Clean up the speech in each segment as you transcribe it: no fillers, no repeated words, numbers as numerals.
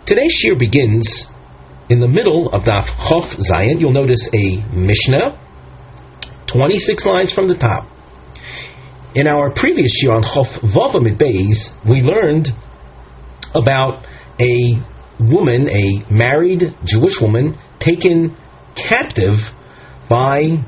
Today's shiur begins in the middle of Daf Chof Zayin. You'll notice a Mishnah, 26 lines from the top. In our previous shiur on Chof Vav Amid Beis, we learned about a woman, a married Jewish woman, taken captive by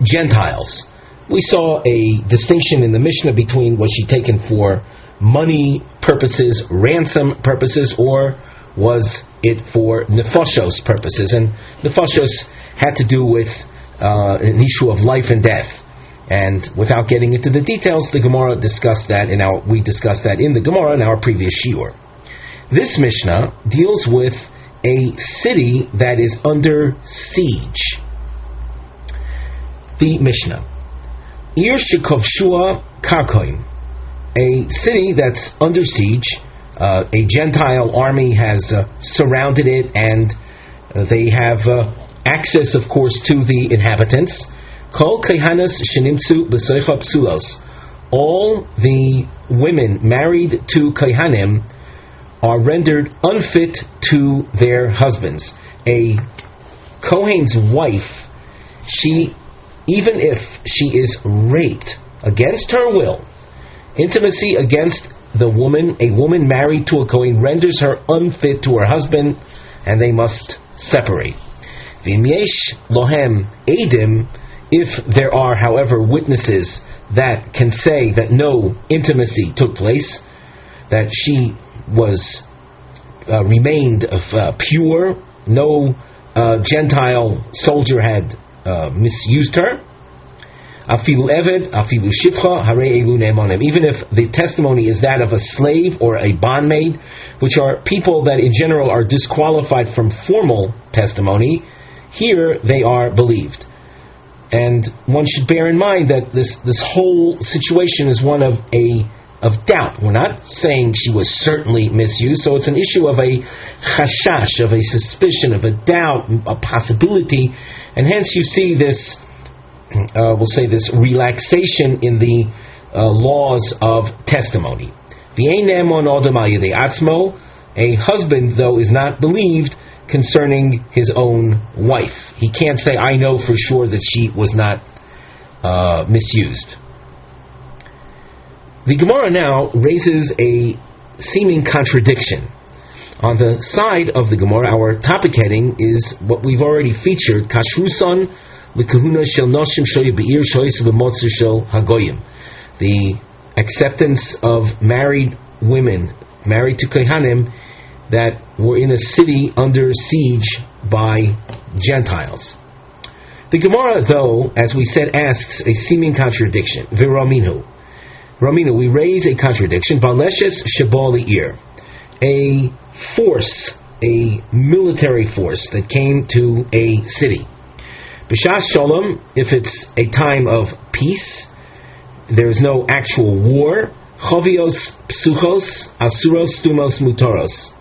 Gentiles. We saw a distinction in the Mishnah between was she taken for money purposes, ransom purposes, or was it for nefoshos purposes? And nefoshos had to do with an issue of life and death. And without getting into the details, the Gemara discussed that we discussed that in the Gemara in our previous shiur. This Mishnah deals with a city that is under siege. The Mishnah. Ir shekovshua karkoim. A city that's under siege. A Gentile army has surrounded it, and they have access, of course, to the inhabitants. Kol kehanas shenimtzu b'soicha psulos. All the women married to kehanim are rendered unfit to their husbands. A Kohen's wife, even if she is raped against her will, intimacy against the woman, a woman married to a Kohen, renders her unfit to her husband, and they must separate. V'im yesh lohem edim, if there are, however, witnesses that can say that no intimacy took place, that she was remained pure, no Gentile soldier had misused her. Afilu eved, afilu shifcha, harei elu ne'emanim. Even if the testimony is that of a slave or a bondmaid, which are people that in general are disqualified from formal testimony, here they are believed. And one should bear in mind that this whole situation is one of doubt. We're not saying she was certainly misused, so it's an issue of a chashash, of a suspicion, of a doubt, a possibility, and hence you see this, we'll say this relaxation in the laws of testimony. A husband, though, is not believed concerning his own wife. He can't say, I know for sure that she was not misused. The Gemara now raises a seeming contradiction. On the side of the Gemara, our topic heading is what we've already featured, Kashruson l'kahuna shel noshim shel be'ir shoyis v'motzer shel hagoyim. The acceptance of married women, married to Kohanim, that were in a city under siege by Gentiles. The Gemara, though, as we said, asks a seeming contradiction. V'raminu, we raise a contradiction. Baleshes shebali ir, a force, a military force that came to a city. B'shas shalom, if it's a time of peace, there is no actual war. Chovios psuchos asuros stumos mutoros.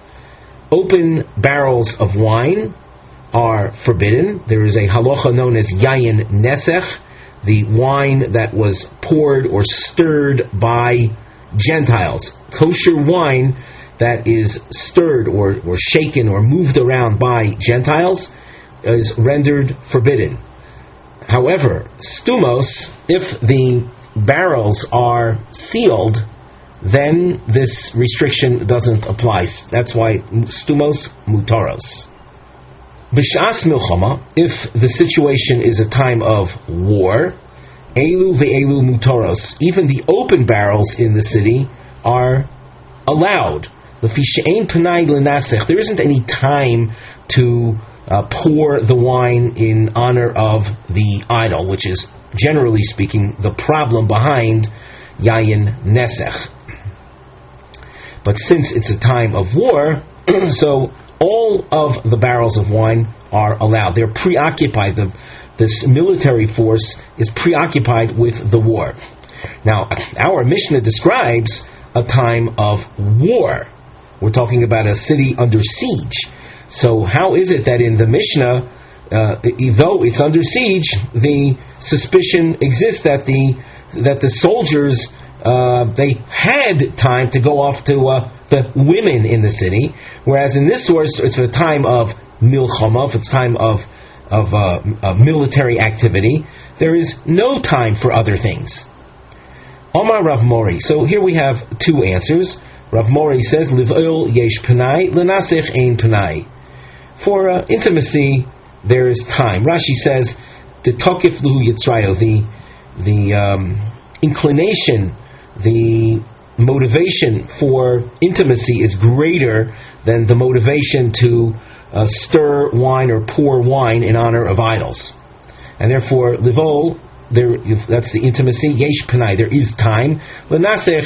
Open barrels of wine are forbidden. There is a halacha known as yayin nesech, the wine that was poured or stirred by Gentiles. Kosher wine that is stirred or shaken or moved around by Gentiles is rendered forbidden. However, stumos, if the barrels are sealed, then this restriction doesn't apply. That's why stumos mutaros. B'shas milchama, if the situation is a time of war, elu ve'elu mutaros, even the open barrels in the city are allowed. L'fi she'ein p'nai l'nasech, there isn't any time to pour the wine in honor of the idol, which is, generally speaking, the problem behind yayin nesech. But since it's a time of war, so all of the barrels of wine are allowed. They're preoccupied. This military force is preoccupied with the war. Now, our Mishnah describes a time of war. We're talking about a city under siege. So how is it that in the Mishnah, though it's under siege, the suspicion exists that the soldiers they had time to go off to the women in the city, whereas in this source it's a time of milchama, it's time of military activity. There is no time for other things. Omar Rav Mori. So here we have two answers. Rav Mori says, Liv'il yesh penai, lenasech ein penai. For intimacy, there is time. Rashi says, the tokif luhu yitzrayo, the inclination, the motivation for intimacy is greater than the motivation to stir wine or pour wine in honor of idols. And therefore, livol, that's the intimacy. Yesh penai, there is time. Lenasech,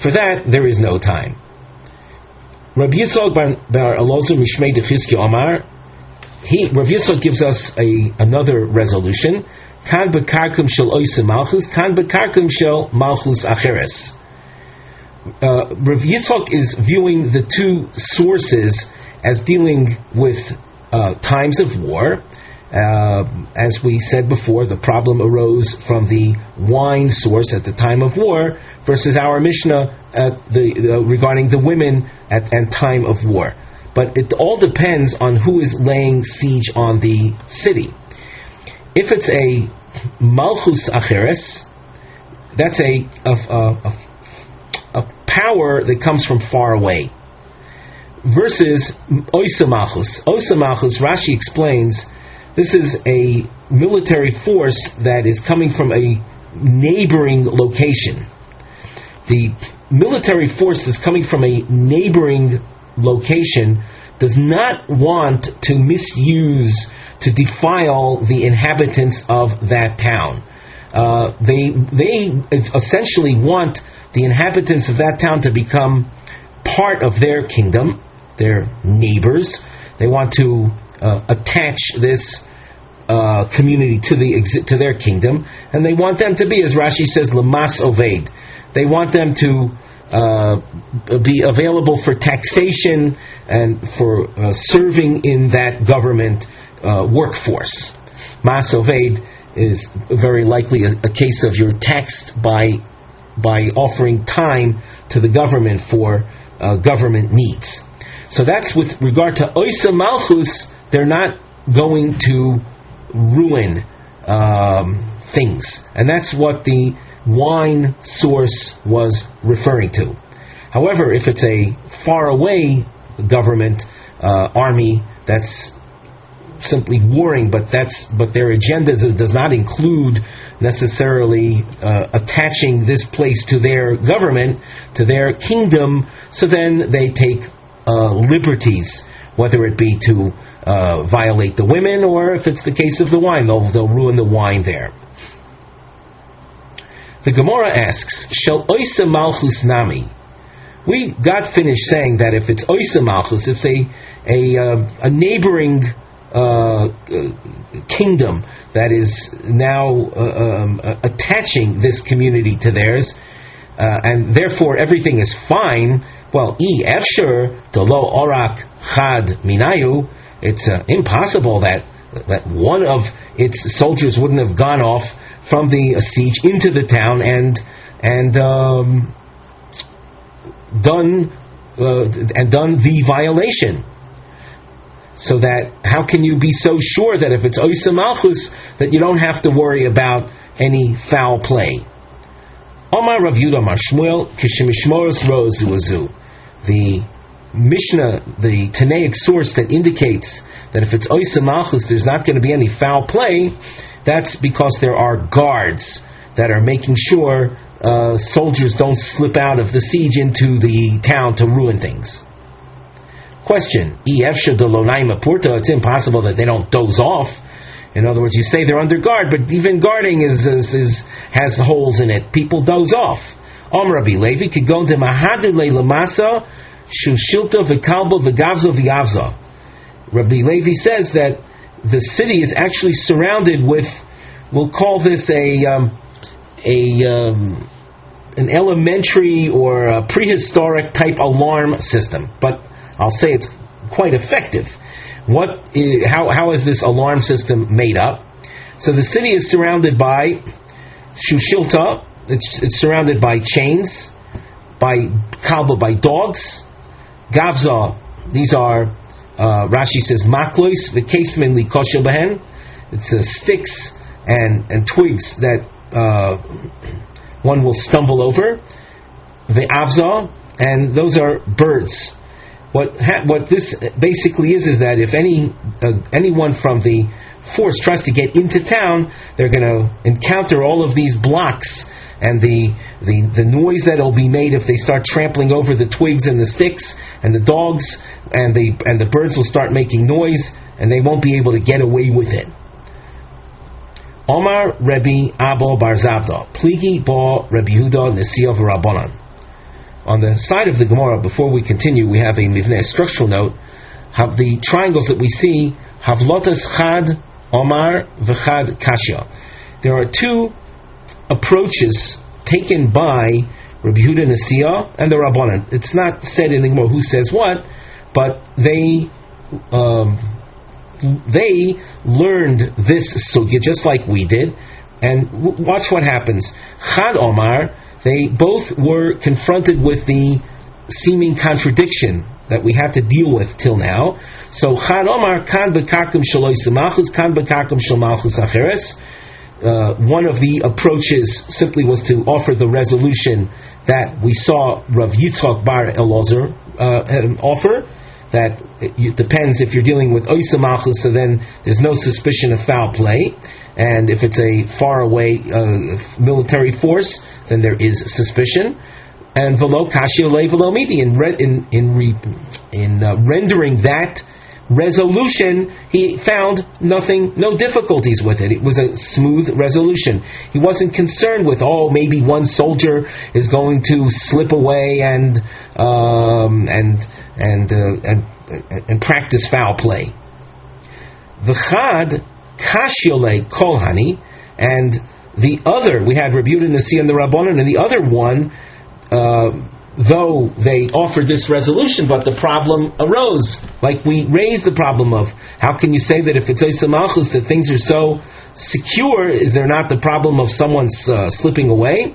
for that, there is no time. Rabbi Yitzchak bar Elazar Mishmei Dechizki Omar, Rabbi Yitzchak gives us another resolution. Kan bekarkum shel oise malchus, kan bekarkum shel malchus acheres. Rabbi Yitzchak is viewing the two sources as dealing with times of war. As we said before, the problem arose from the wine source at the time of war versus our Mishnah regarding the women at time of war. But it all depends on who is laying siege on the city. If it's a malchus acheres, that's a power that comes from far away. Versus oisa malchus. Oisa malchus, Rashi explains, this is a military force that is coming from a neighboring location. The military force that's coming from a neighboring location does not want to misuse, to defile the inhabitants of that town. They essentially want the inhabitants of that town to become part of their kingdom, their neighbors. They want to attach this community to their kingdom, and they want them to be, as Rashi says, lamas oved. They want them to be available for taxation and for serving in that government workforce. Mas oved is very likely a case of you're taxed by offering time to the government for government needs. So that's with regard to oisa malchus. They're not going to ruin things, and that's what the wine source was referring to. However, if it's a faraway government army that's simply warring, but their agenda does not include necessarily attaching this place to their government, to their kingdom, so then they take liberties, whether it be to violate the women, or if it's the case of the wine, they'll ruin the wine there. The Gemara asks, Shel oisa malchus nami. We got finished saying that if it's oisa malchus, it's a neighboring kingdom that is now attaching this community to theirs, and therefore everything is fine. Well, efshur to lo orak chad minayu. It's impossible that one of its soldiers wouldn't have gone off from the siege into the town and done the violation. So that how can you be so sure that if it's oisa malchus that you don't have to worry about any foul play? Omar Rav Yudah Mar Shmuel kishemishmoros rozu. The Mishnah, the Tanaic source that indicates that if it's oisa malchus, there's not going to be any foul play. That's because there are guards that are making sure soldiers don't slip out of the siege into the town to ruin things. Question: it's impossible that they don't doze off. In other words, you say they're under guard, but even guarding has holes in it. People doze off. Rabbi Levi could go into mahadu lamasa shushilta v'kalbo v'gavzo v'yavza. Rabbi Levi says that the city is actually surrounded with, we'll call this an elementary or a prehistoric type alarm system, but I'll say it's quite effective. How is this alarm system made up? So the city is surrounded by shushilta, it's surrounded by chains, by kalba, by dogs. Gavza, these are Rashi says maklois v'kesmin likosha behen. It's sticks and twigs that one will stumble over. Ve'avza, and those are birds. What this basically is that if anyone from the force tries to get into town, they're going to encounter all of these blocks, and the noise that'll be made if they start trampling over the twigs and the sticks, and the dogs and the birds will start making noise, and they won't be able to get away with it. Omar Rebbe Abo Bar Zavda Pligi Ba Rebbe Yehuda Nesiya V'Rabbanan. On the side of the Gemara, before we continue, we have a mivneh, structural note. Have the triangles that we see, Havlotas Chad Omar V'Chad Kashya. There are two approaches taken by Rabbi Yehuda Nesiya and the Rabbanan. It's not said in the Gemara who says what, but they learned this sugya just like we did. And watch what happens. Chad Omar, they both were confronted with the seeming contradiction that we had to deal with till now. So Chad Omar, kan b'karkum shaloi semachus, kan b'karkum shal malchus acheres. One of the approaches simply was to offer the resolution that we saw Rav Yitzchak bar Ozer offer, that it depends if you're dealing with Oysa Malchus, so then there's no suspicion of foul play, and if it's a far away military force, then there is suspicion. And velo kashia le velo midi, in rendering that resolution, he found no difficulties with it. It was a smooth resolution. He wasn't concerned with, maybe one soldier is going to slip away and practice foul play. V'chad kashiole kolhani, and the other, we had Rabbi Yehuda Nesiya and the Rabbanan, and the other one, though they offered this resolution, but the problem arose. Like we raised the problem of, how can you say that if it's Oysa Malchus that things are so secure, is there not the problem of someone slipping away?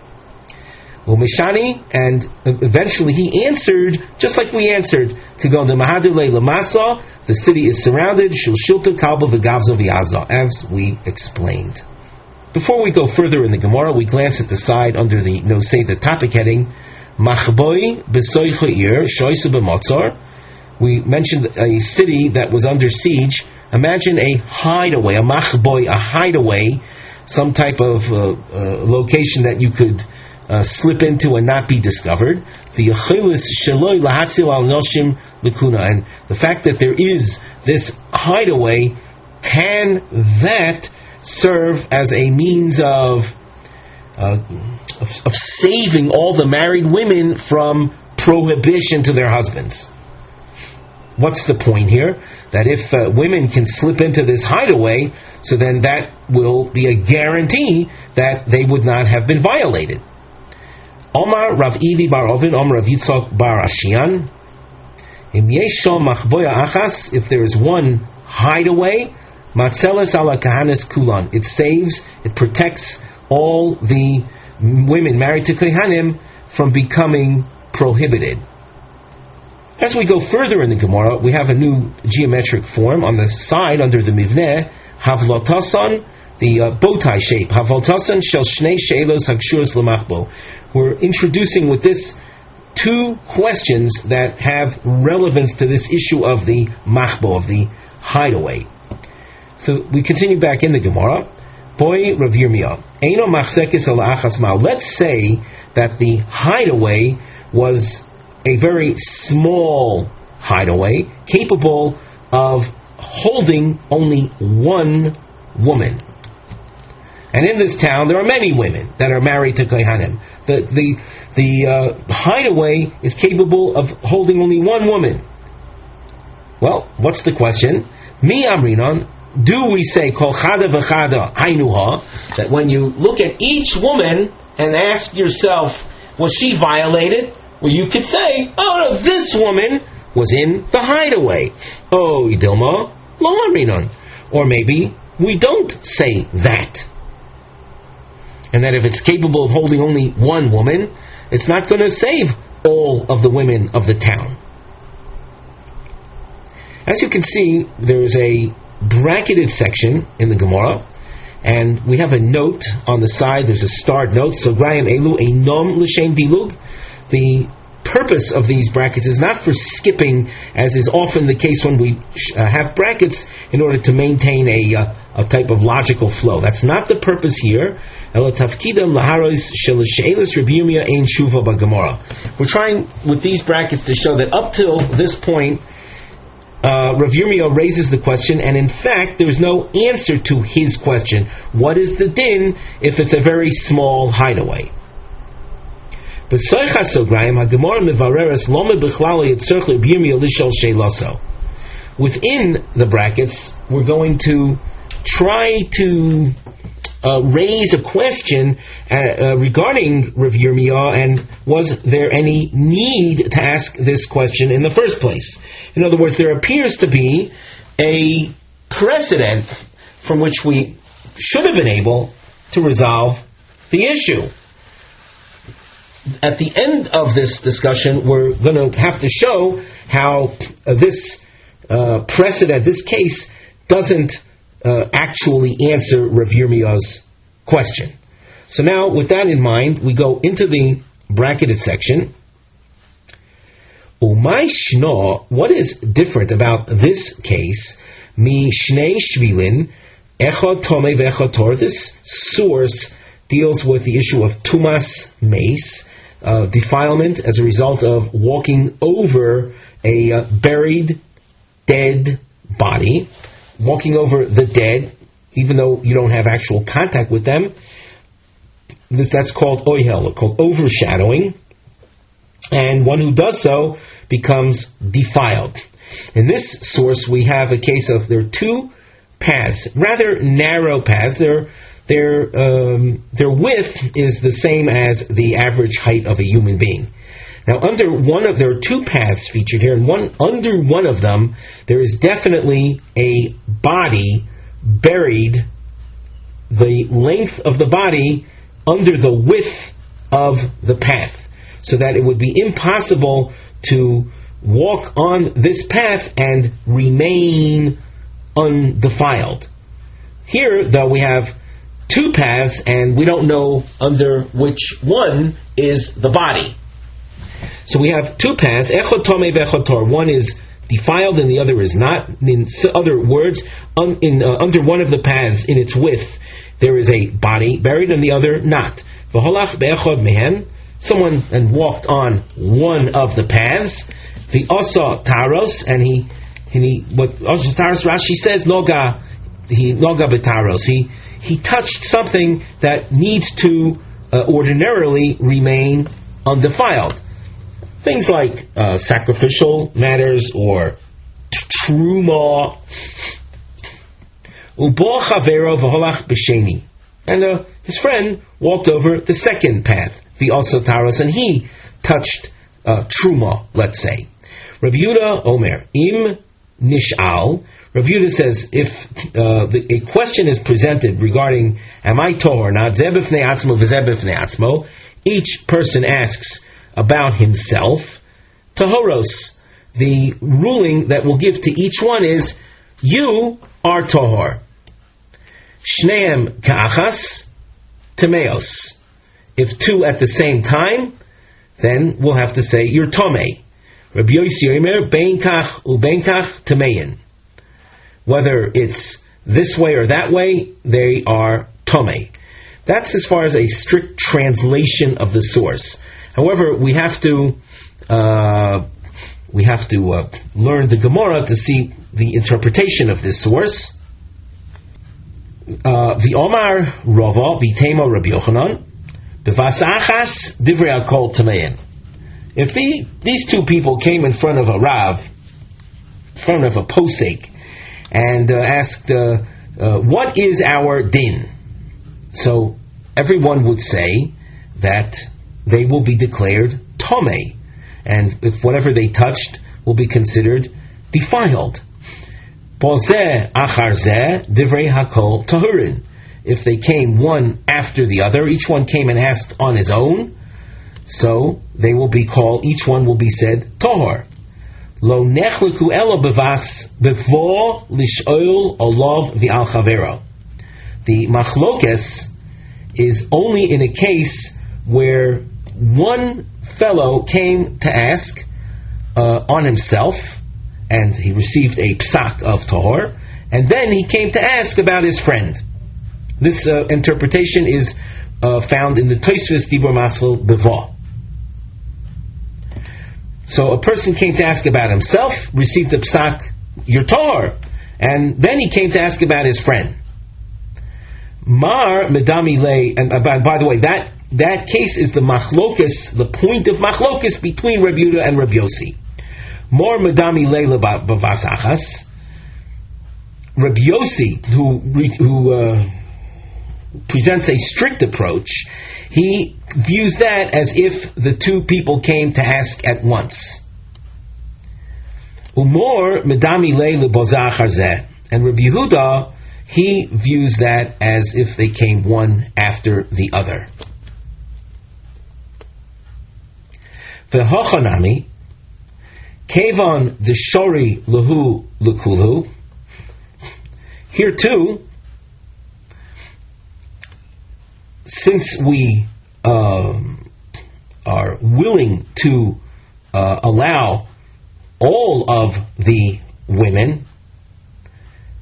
Umeshani, and eventually he answered, just like we answered, the city is surrounded, Shlita kalba v'gavza v'yaza, as we explained. Before we go further in the Gemara, we glance at the side under the the topic heading, Machboi b'soicha ir shoysa b'motzar. We mentioned a city that was under siege. Imagine a hideaway, a machboi, a hideaway, some type of location that you could slip into and not be discovered. The and the fact that there is this hideaway, can that serve as a means of saving all the married women from prohibition to their husbands? What's the point here? That if women can slip into this hideaway, so then that will be a guarantee that they would not have been violated. Omar Rav Ivi bar Ovin, Omar Rav Yitzchak bar Ashian. If there is one hideaway, Matzeles ala kahanes kulan, it saves, it protects all the women married to kohanim from becoming prohibited. As we go further in the Gemara, we have a new geometric form on the side under the mivneh, havlotasan, the bow tie shape. Havlotasan shel shnei she'elos hakshuras lemachbo. We're introducing with this two questions that have relevance to this issue of the machbo, of the hideaway. So we continue back in the Gemara. Boy Rav Yirmiyah, Eino machzekes ala achas mal. Let's say that the hideaway was a very small hideaway, capable of holding only one woman. And in this town, there are many women that are married to kohanim. The hideaway is capable of holding only one woman. Well, what's the question? Mi amrinon. Do we say kol chada v'chada hainuha, that when you look at each woman and ask yourself, was she violated? Well, you could say, no, this woman was in the hideaway. Oh, Idilma, lo amrinon. Or maybe we don't say that. and that if it's capable of holding only one woman, it's not going to save all of the women of the town. As you can see, there's a bracketed section in the Gemara, and we have a note on the side. There's a starred note. So Graham Elu Einom L'Shem Dilug. The purpose of these brackets is not for skipping, as is often the case when we have brackets in order to maintain a type of logical flow. That's not the purpose here. We're trying with these brackets to show that up till this point, Rav Yirmiyah raises the question, and in fact there is no answer to his question. What is the din if it's a very small hideaway? Within the brackets, we're going to try to raise a question regarding Rav Yirmiyah, and was there any need to ask this question in the first place? In other words, there appears to be a precedent from which we should have been able to resolve the issue. At the end of this discussion, we're going to have to show how this precedent, this case, doesn't actually answer Rav Yirmiyah's question. So now, with that in mind, we go into the bracketed section. Umay shno, what is different about this case? Mi shnei shvilin, echad tomei ve'echad tor. This source deals with the issue of tumas meis, defilement as a result of walking over a buried, dead body. Walking over the dead, even though you don't have actual contact with them, that's called oyhel, called overshadowing, and one who does so becomes defiled. In this source, we have a case of there are two paths, rather narrow paths. Their width is the same as the average height of a human being. Now, there are two paths featured here, and under one of them, there is definitely a body buried, the length of the body under the width of the path, so that it would be impossible to walk on this path and remain undefiled. Here, though, we have two paths, and we don't know under which one is the body. So we have two paths, echad tomei ve'echad tor. One is defiled and the other is not. In other words, under one of the paths in its width, there is a body buried and the other not. V'holach be'echad mehen. Someone and walked on one of the paths. The asa taros, and he what asa taros Rashi says noga betaros. He touched something that needs to ordinarily remain undefiled. Things like sacrificial matters or truma. Ubo chavero v'holach b'sheni. And his friend walked over the second path, the also taros, and he touched truma, let's say. Rav Yehuda Omer, im nish'al. Rav Yehuda says, if a question is presented regarding, am I tahor or not, zeh b'fnei atzmo v'zeh b'fnei atzmo, each person asks about himself, tahoros, the ruling that we'll give to each one is, you are tahor. Shneim ka'achas temeos. If two at the same time, then we'll have to say, you're tomei. Rabbi Yossi Omer, bein kach ubein kach temein. Whether it's this way or that way, they are tomei. That's as far as a strict translation of the source. However, we have to learn the Gemara to see the interpretation of this source. V'omar Rava v'tema Rabbi Yochanan b'vasachas divrei hakol tamein. If these two people came in front of a Rav, in front of a posek, and asked, what is our din? So everyone would say that they will be declared tomei, and if whatever they touched will be considered defiled. Bozeh achar zeh divrei hakol tahurin. if they came one after the other, each one came and asked on his own, so they will be called, each one will be said Tohar. Lo nechleku elo bevas bevo lishoil olav v'al chavero. The machlokes is only in a case where one fellow came to ask on himself, and he received a psak of Tohar, and then he came to ask about his friend. This interpretation is found in the Tosfos Dibur Masel Bevo. So a person came to ask about himself, received the psak, your Tohar, and then he came to ask about his friend. Mar medami lei, and by the way, that case is the machlokes, the point of machlokes between Rabbi Yehuda and Rabbi Yossi. More medami lei bavas achas. Rabbi Yossi, who presents a strict approach, he views that as if the two people came to ask at once. Umor medami lei lebozah charzeh, and Rabbi Yehuda, he views that as if they came one after the other. V'hochanami kevon deshori lehu lekulu. Here too, since we are willing to allow all of the women,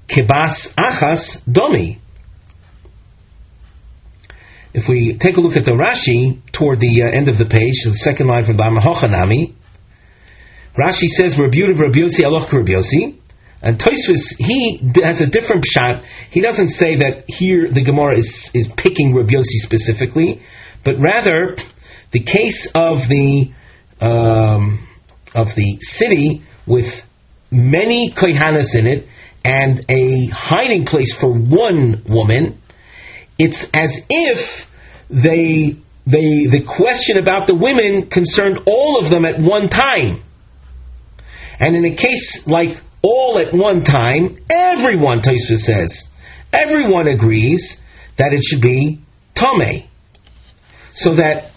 kibas achas domi. If we take a look at the Rashi toward the end of the page, the second line from Bama Hochanami, Rashi says, Rabbi Yehuda Rabbi Yossi aloch Rabbi Yossi, and Tosfos, he has a different pshat. He doesn't say that here the Gemara is picking Rabbi Yossi specifically, but rather the case of the city with many kohanas in it and a hiding place for one woman. It's as if the question about the women concerned all of them at one time. And in a case like all at one time, everyone, Tosfos says, everyone agrees that it should be Tomei. So that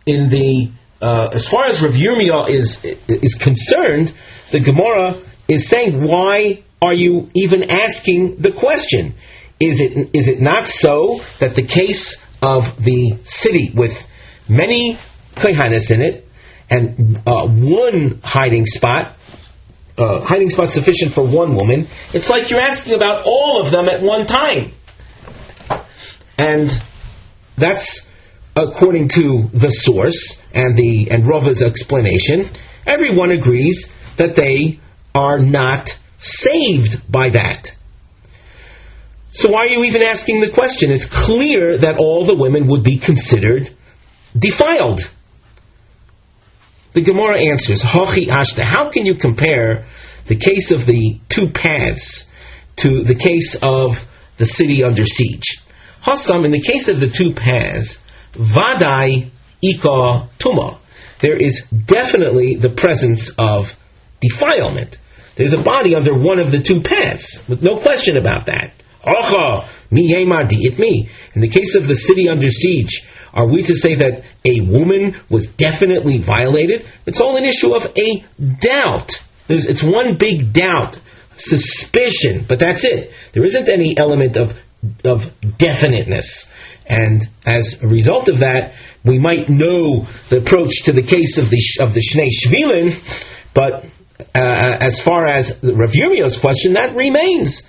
in the as far as Rav Yirmiyah is concerned, the Gemara is saying, why are you even asking the question? Is it not so that the case of the city with many kohanas in it and one hiding spot sufficient for one woman, it's like you're asking about all of them at one time. And that's according to the source and Rava's explanation. Everyone agrees that they are not saved by that. So why are you even asking the question? It's clear that all the women would be considered defiled. The Gemara answers, Hochi Ashta, how can you compare the case of the two paths to the case of the city under siege? Hassam, in the case of the two paths, Vadai Ika Tuma, there is definitely the presence of defilement. There's a body under one of the two paths, with no question about that. Acha, mi yemar di'it mi. In the case of the city under siege, are we to say that a woman was definitely violated? It's all an issue of a doubt. It's one big doubt, suspicion, but that's it. There isn't any element of definiteness. And as a result of that, we might know the approach to the case of the Shnei Shvilin, but as far as Rav Yirmiyah's question, that remains,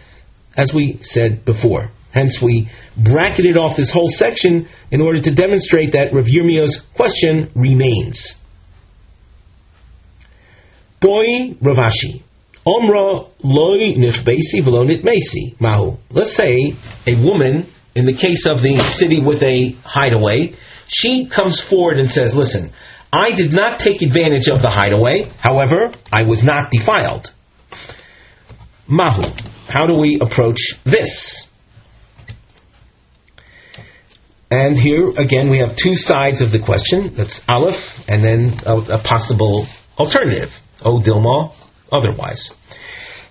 as we said before. Hence, we bracketed off this whole section in order to demonstrate that Rav Yirmiyah's question remains. Boy Ravashi, Omra loy nichbesi v'lo nitmesi mahu. Let's say a woman, in the case of the city with a hideaway, she comes forward and says, listen, I did not take advantage of the hideaway, however, I was not defiled. Mahu. How do we approach this? And here, again, we have two sides of the question. That's Aleph, and then a possible alternative. O Dilma, otherwise.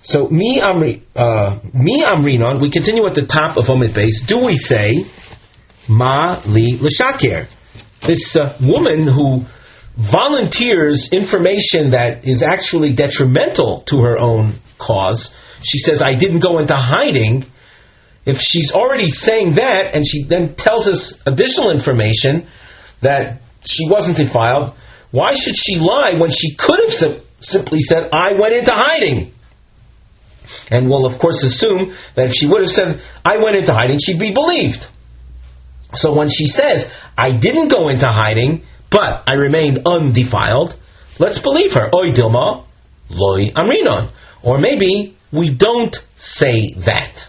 So, mi amrinon, we continue at the top of Omid Base. Do we say, ma li l'shaker? This woman who volunteers information that is actually detrimental to her own cause, she says, I didn't go into hiding. If she's already saying that, and she then tells us additional information that she wasn't defiled, why should she lie when she could have simply said, I went into hiding? And we'll of course assume that if she would have said, I went into hiding, she'd be believed. So when she says, I didn't go into hiding, but I remained undefiled, let's believe her. Oy dilma, loy amrinon. Or maybe we don't say that.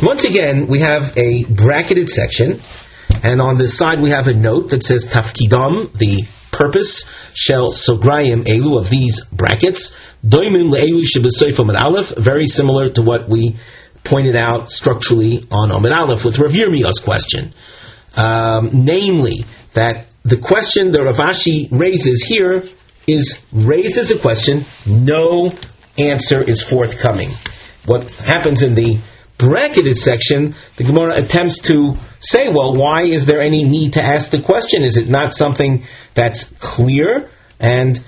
Once again, we have a bracketed section, and on the side we have a note that says Tafkidam, the purpose, shel sograyim elu, of these brackets, doimim le'elu shebesoif Amud Aleph, very similar to what we pointed out structurally on Amud Aleph with Rav Yirmiyah's question. Namely, that the question that Rav Ashi raises here is raised as a question, no answer is forthcoming. What happens in the bracketed section, the Gemara attempts to say, well, why is there any need to ask the question? Is it not something that's clear? And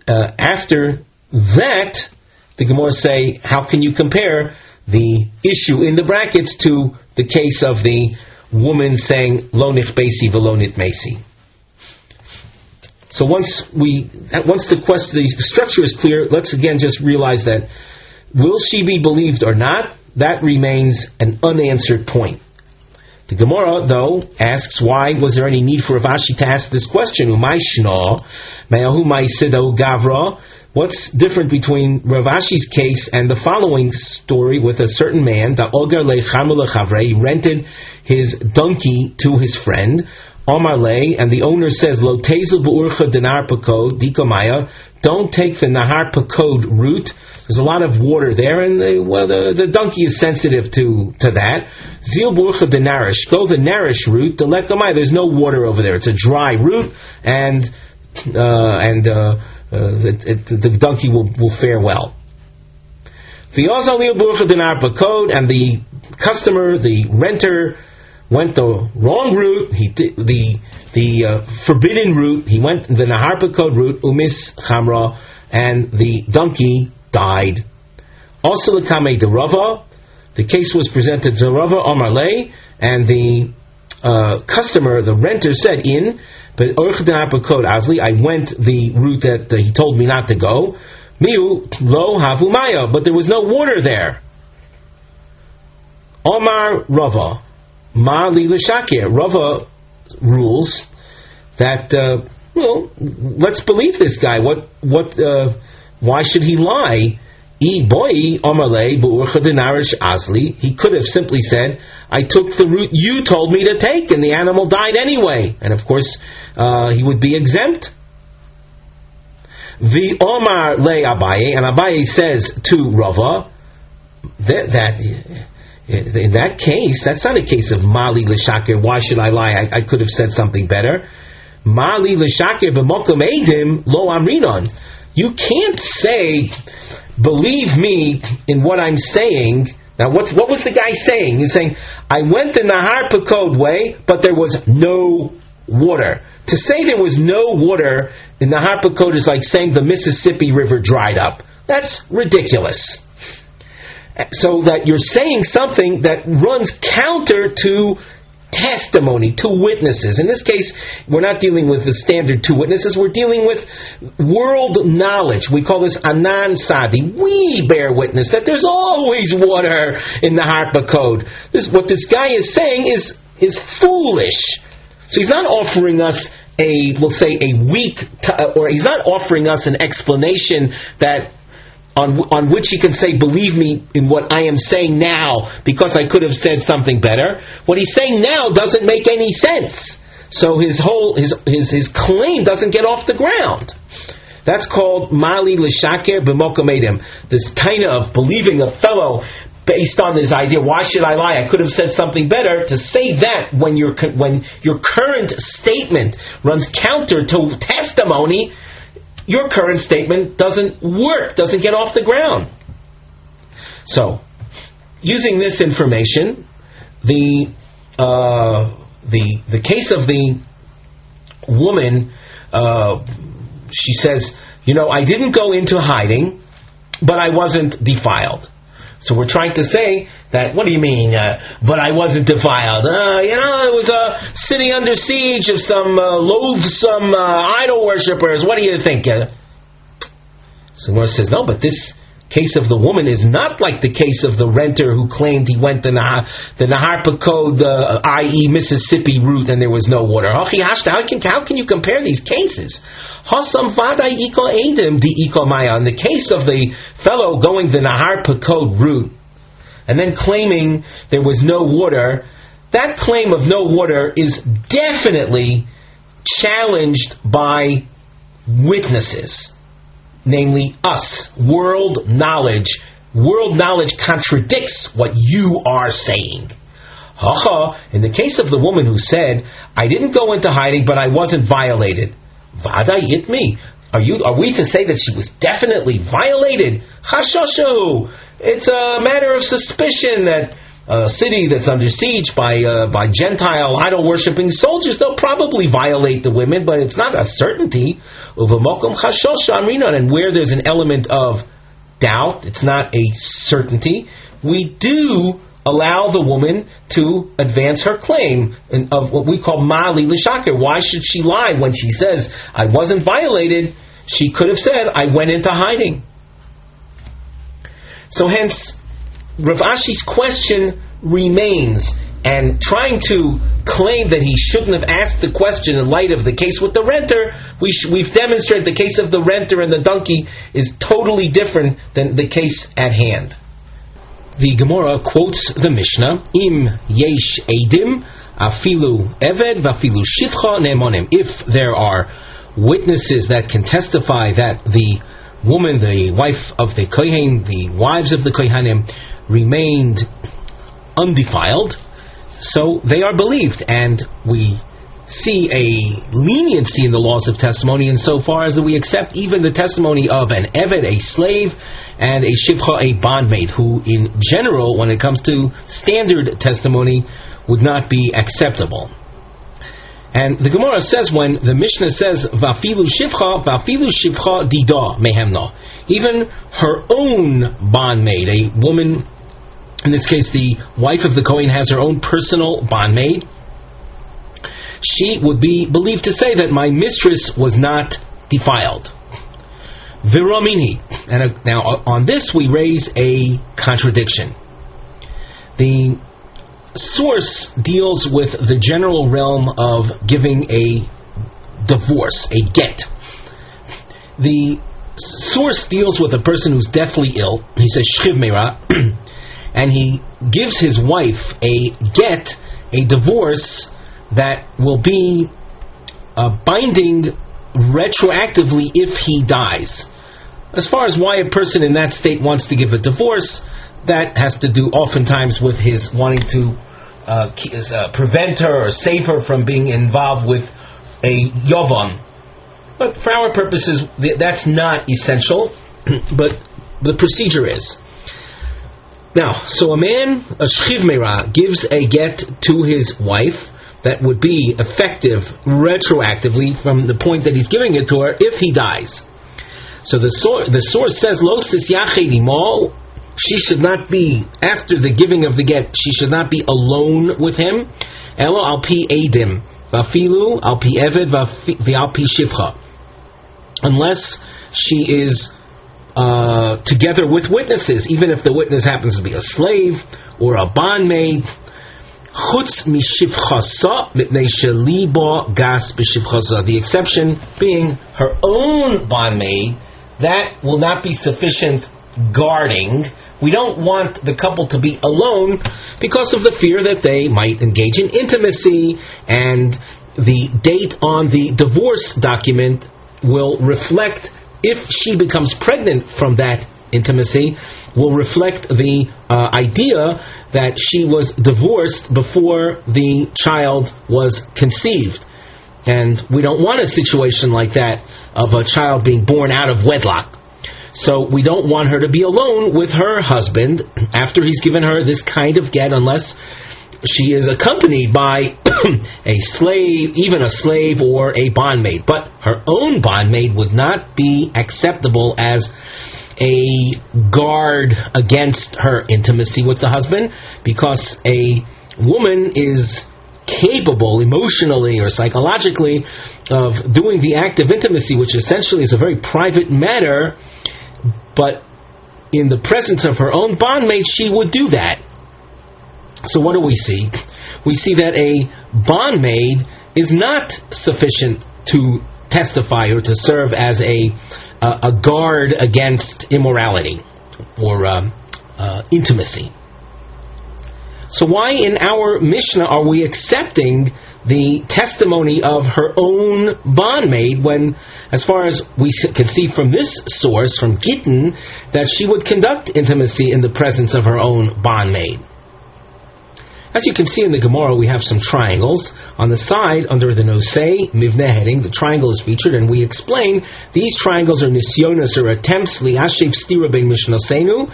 after that, the Gemara say, how can you compare the issue in the brackets to the case of the woman saying, lo nichbesi v'lo nitmesi? So once the structure is clear, let's again just realize that will she be believed or not? That remains an unanswered point. The Gemara, though, asks, why was there any need for Rav Ashi to ask this question? What's different between Rav Ashi's case and the following story with a certain man? He rented his donkey to his friend, and the owner says, Lo tezel b'urcha denar pakod dikomaya, don't take the nahar pakod route. There's a lot of water there, and the donkey is sensitive to that. Zil burcha de narish, go the narish route. The lekamai, there's no water over there. It's a dry route, and the donkey will fare well. And the customer, the renter, went the wrong route. He did the forbidden route. He went the nahar pakod route, umis chamra, and the donkey died. Also, l'kamei de Rava, the case was presented to Rava Amar Lei, and the customer, the renter, said, but I went the route that he told me not to go. Miu lo havu maya, but there was no water there. Omar Rava, ma li l'shakir. Rava rules that let's believe this guy. Why should he lie? He could have simply said, I took the route you told me to take, and the animal died anyway. And of course, he would be exempt. The Omar le Abaye, and Abaye says to Rava, that in that case, that's not a case of Mali l'shakir, why should I lie? I could have said something better. Mali l'shakir b'mokom eidim lo amrinon. You can't say, believe me in what I'm saying. Now, what was the guy saying? He's saying, I went the Nahar Pakod way, but there was no water. To say there was no water in Nahar Pakod is like saying the Mississippi River dried up. That's ridiculous. So that you're saying something that runs counter to testimony, to witnesses. In this case, we're not dealing with the standard two witnesses, we're dealing with world knowledge. We call this Anan Sadi. We bear witness that there's always water in the Harpa Code. What this guy is saying is foolish. So he's not offering us a weak, or he's not offering us an explanation that on which he can say, believe me in what I am saying now, because I could have said something better. What he's saying now doesn't make any sense. So his claim doesn't get off the ground. That's called Mali L'Shaker B'Mokom Eidim. This kind of believing a fellow based on this idea, why should I lie? I could have said something better. To say that when your current statement runs counter to testimony, your current statement doesn't work, doesn't get off the ground. So, using this information, the case of the woman, she says, I didn't go into hiding, but I wasn't defiled. So we're trying to say that, what do you mean, but I wasn't defiled? I was sitting under siege of some loathsome idol worshippers. What do you think? So Gemara says, no, but this case of the woman is not like the case of the renter who claimed he went the Nahar Pakod, i.e. Mississippi route, and there was no water. How can you compare these cases? In the case of the fellow going the Nahar Pakod route and then claiming there was no water, that claim of no water is definitely challenged by witnesses, namely us. World knowledge contradicts what you are saying. In the case of the woman who said, I didn't go into hiding, but I wasn't violated. Vada yitmi. Are we to say that she was definitely violated? Chashoshu. It's a matter of suspicion that a city that's under siege by Gentile idol-worshipping soldiers, they'll probably violate the women, but it's not a certainty. Uvamokum chashosha amrinon. And where there's an element of doubt, it's not a certainty, we do allow the woman to advance her claim of what we call mali l'shaker. Why should she lie when she says, I wasn't violated? She could have said, I went into hiding. So hence, Rav Ashi's question remains, and trying to claim that he shouldn't have asked the question in light of the case with the renter, we've demonstrated the case of the renter and the donkey is totally different than the case at hand. The Gemara quotes the Mishnah, Im yesh edim, afilu eved, vafilu shivcha ne'monim. If there are witnesses that can testify that the woman, the wife of the Kohen, the wives of the Kohanim, remained undefiled, so they are believed. And we see a leniency in the laws of testimony insofar as that we accept even the testimony of an eved, a slave, and a shivcha, a bondmaid, who in general, when it comes to standard testimony, would not be acceptable. And the Gemara says, when the Mishnah says, vafilu shivcha dida mehemna, even her own bondmaid, a woman, in this case the wife of the Kohen has her own personal bondmaid, she would be believed to say that my mistress was not defiled. Viramini. And now on this we raise a contradiction. The source deals with the general realm of giving a divorce, a get. The source deals with a person who's deathly ill. He says shchiv meira, and he gives his wife a get, a divorce that will be binding retroactively if he dies. As far as why a person in that state wants to give a divorce, that has to do oftentimes with his wanting to prevent her or save her from being involved with a yovam. But for our purposes, that's not essential, but the procedure is. Now, so a man, a shchiv meira, gives a get to his wife that would be effective retroactively from the point that he's giving it to her if he dies. So the source says, Lo sisyachedimo, she should not be, after the giving of the get, she should not be alone with him. Elo al pi edim, vafilu al pi eved, al pi shivcha. Unless she is together with witnesses, even if the witness happens to be a slave or a bondmaid. Chutz mishivchasa mitnei shelibo gas b'shivchasa. The exception being her own bondmaid. That will not be sufficient guarding. We don't want the couple to be alone because of the fear that they might engage in intimacy, and the date on the divorce document will reflect, if she becomes pregnant from that intimacy, will reflect the idea that she was divorced before the child was conceived. And we don't want a situation like that of a child being born out of wedlock. So we don't want her to be alone with her husband after he's given her this kind of get, unless she is accompanied by a slave, even a slave or a bondmaid. But her own bondmaid would not be acceptable as a guard against her intimacy with the husband, because a woman is capable emotionally or psychologically of doing the act of intimacy, which essentially is a very private matter, but in the presence of her own bondmaid she would do that. So what do we see? We see that a bondmaid is not sufficient to testify or to serve as a guard against immorality or intimacy. So why in our Mishnah are we accepting the testimony of her own bondmaid when, as far as we can see from this source, from Gittin, that she would conduct intimacy in the presence of her own bondmaid? As you can see in the Gemara, we have some triangles. On the side, under the Nosei Mivneh heading, the triangle is featured, and we explain these triangles are nisyonos, or attempts, li'ashev stira bein mishnosenu,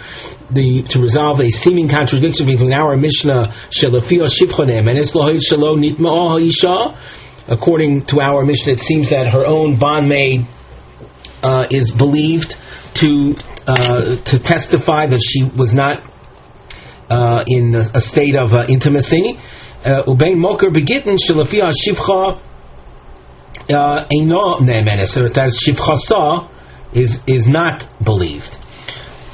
to resolve a seeming contradiction between our Mishnah, shelafio shivcha ne'emenes lo'hid shelo nitma'o ha'isha. According to our Mishnah, it seems that her own bondmaid is believed to testify that she was not in a state of intimacy. Ubein moker begitten shelafia shivcha eino ne'emenes, so it says shivcha is not believed.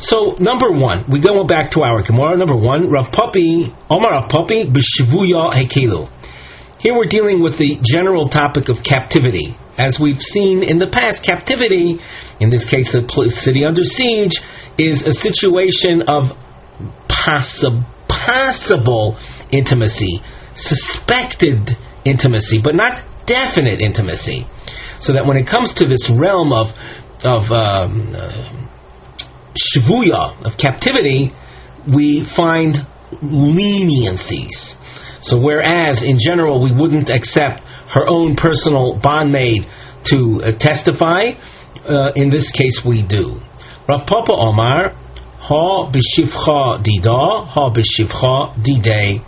So number one, we go back to our Gemara. Number one, Rav Papi Omar Rav Papi b'shivuya hekelu. Here we're dealing with the general topic of captivity. As we've seen in the past, captivity, in this case a city under siege, is a situation of possible intimacy, suspected intimacy, but not definite intimacy. So that when it comes to this realm of shivuya, of captivity, we find leniencies. So whereas in general we wouldn't accept her own personal bondmaid to testify, in this case we do. Rav Papa Omar, ha b'shivcha dida, ha b'shivcha didei.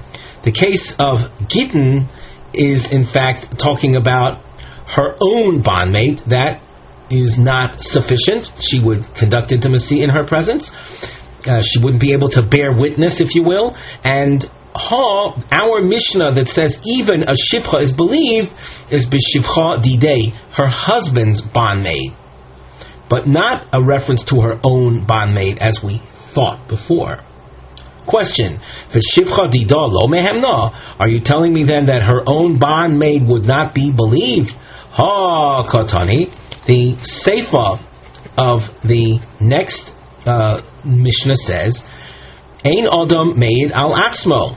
The case of Gittin is in fact talking about her own bondmaid. That is not sufficient. She would conduct intimacy in her presence. She wouldn't be able to bear witness, if you will. And our Mishnah that says even a shivcha is believed is b'shivcha didei, her husband's bondmaid, but not a reference to her own bondmaid as we thought before. Question: v'shivcha dida lo mehemna? Are you telling me then that her own bondmaid would not be believed? Ha katani. The seifa of the next Mishnah says, Ein Adam made al atzmo.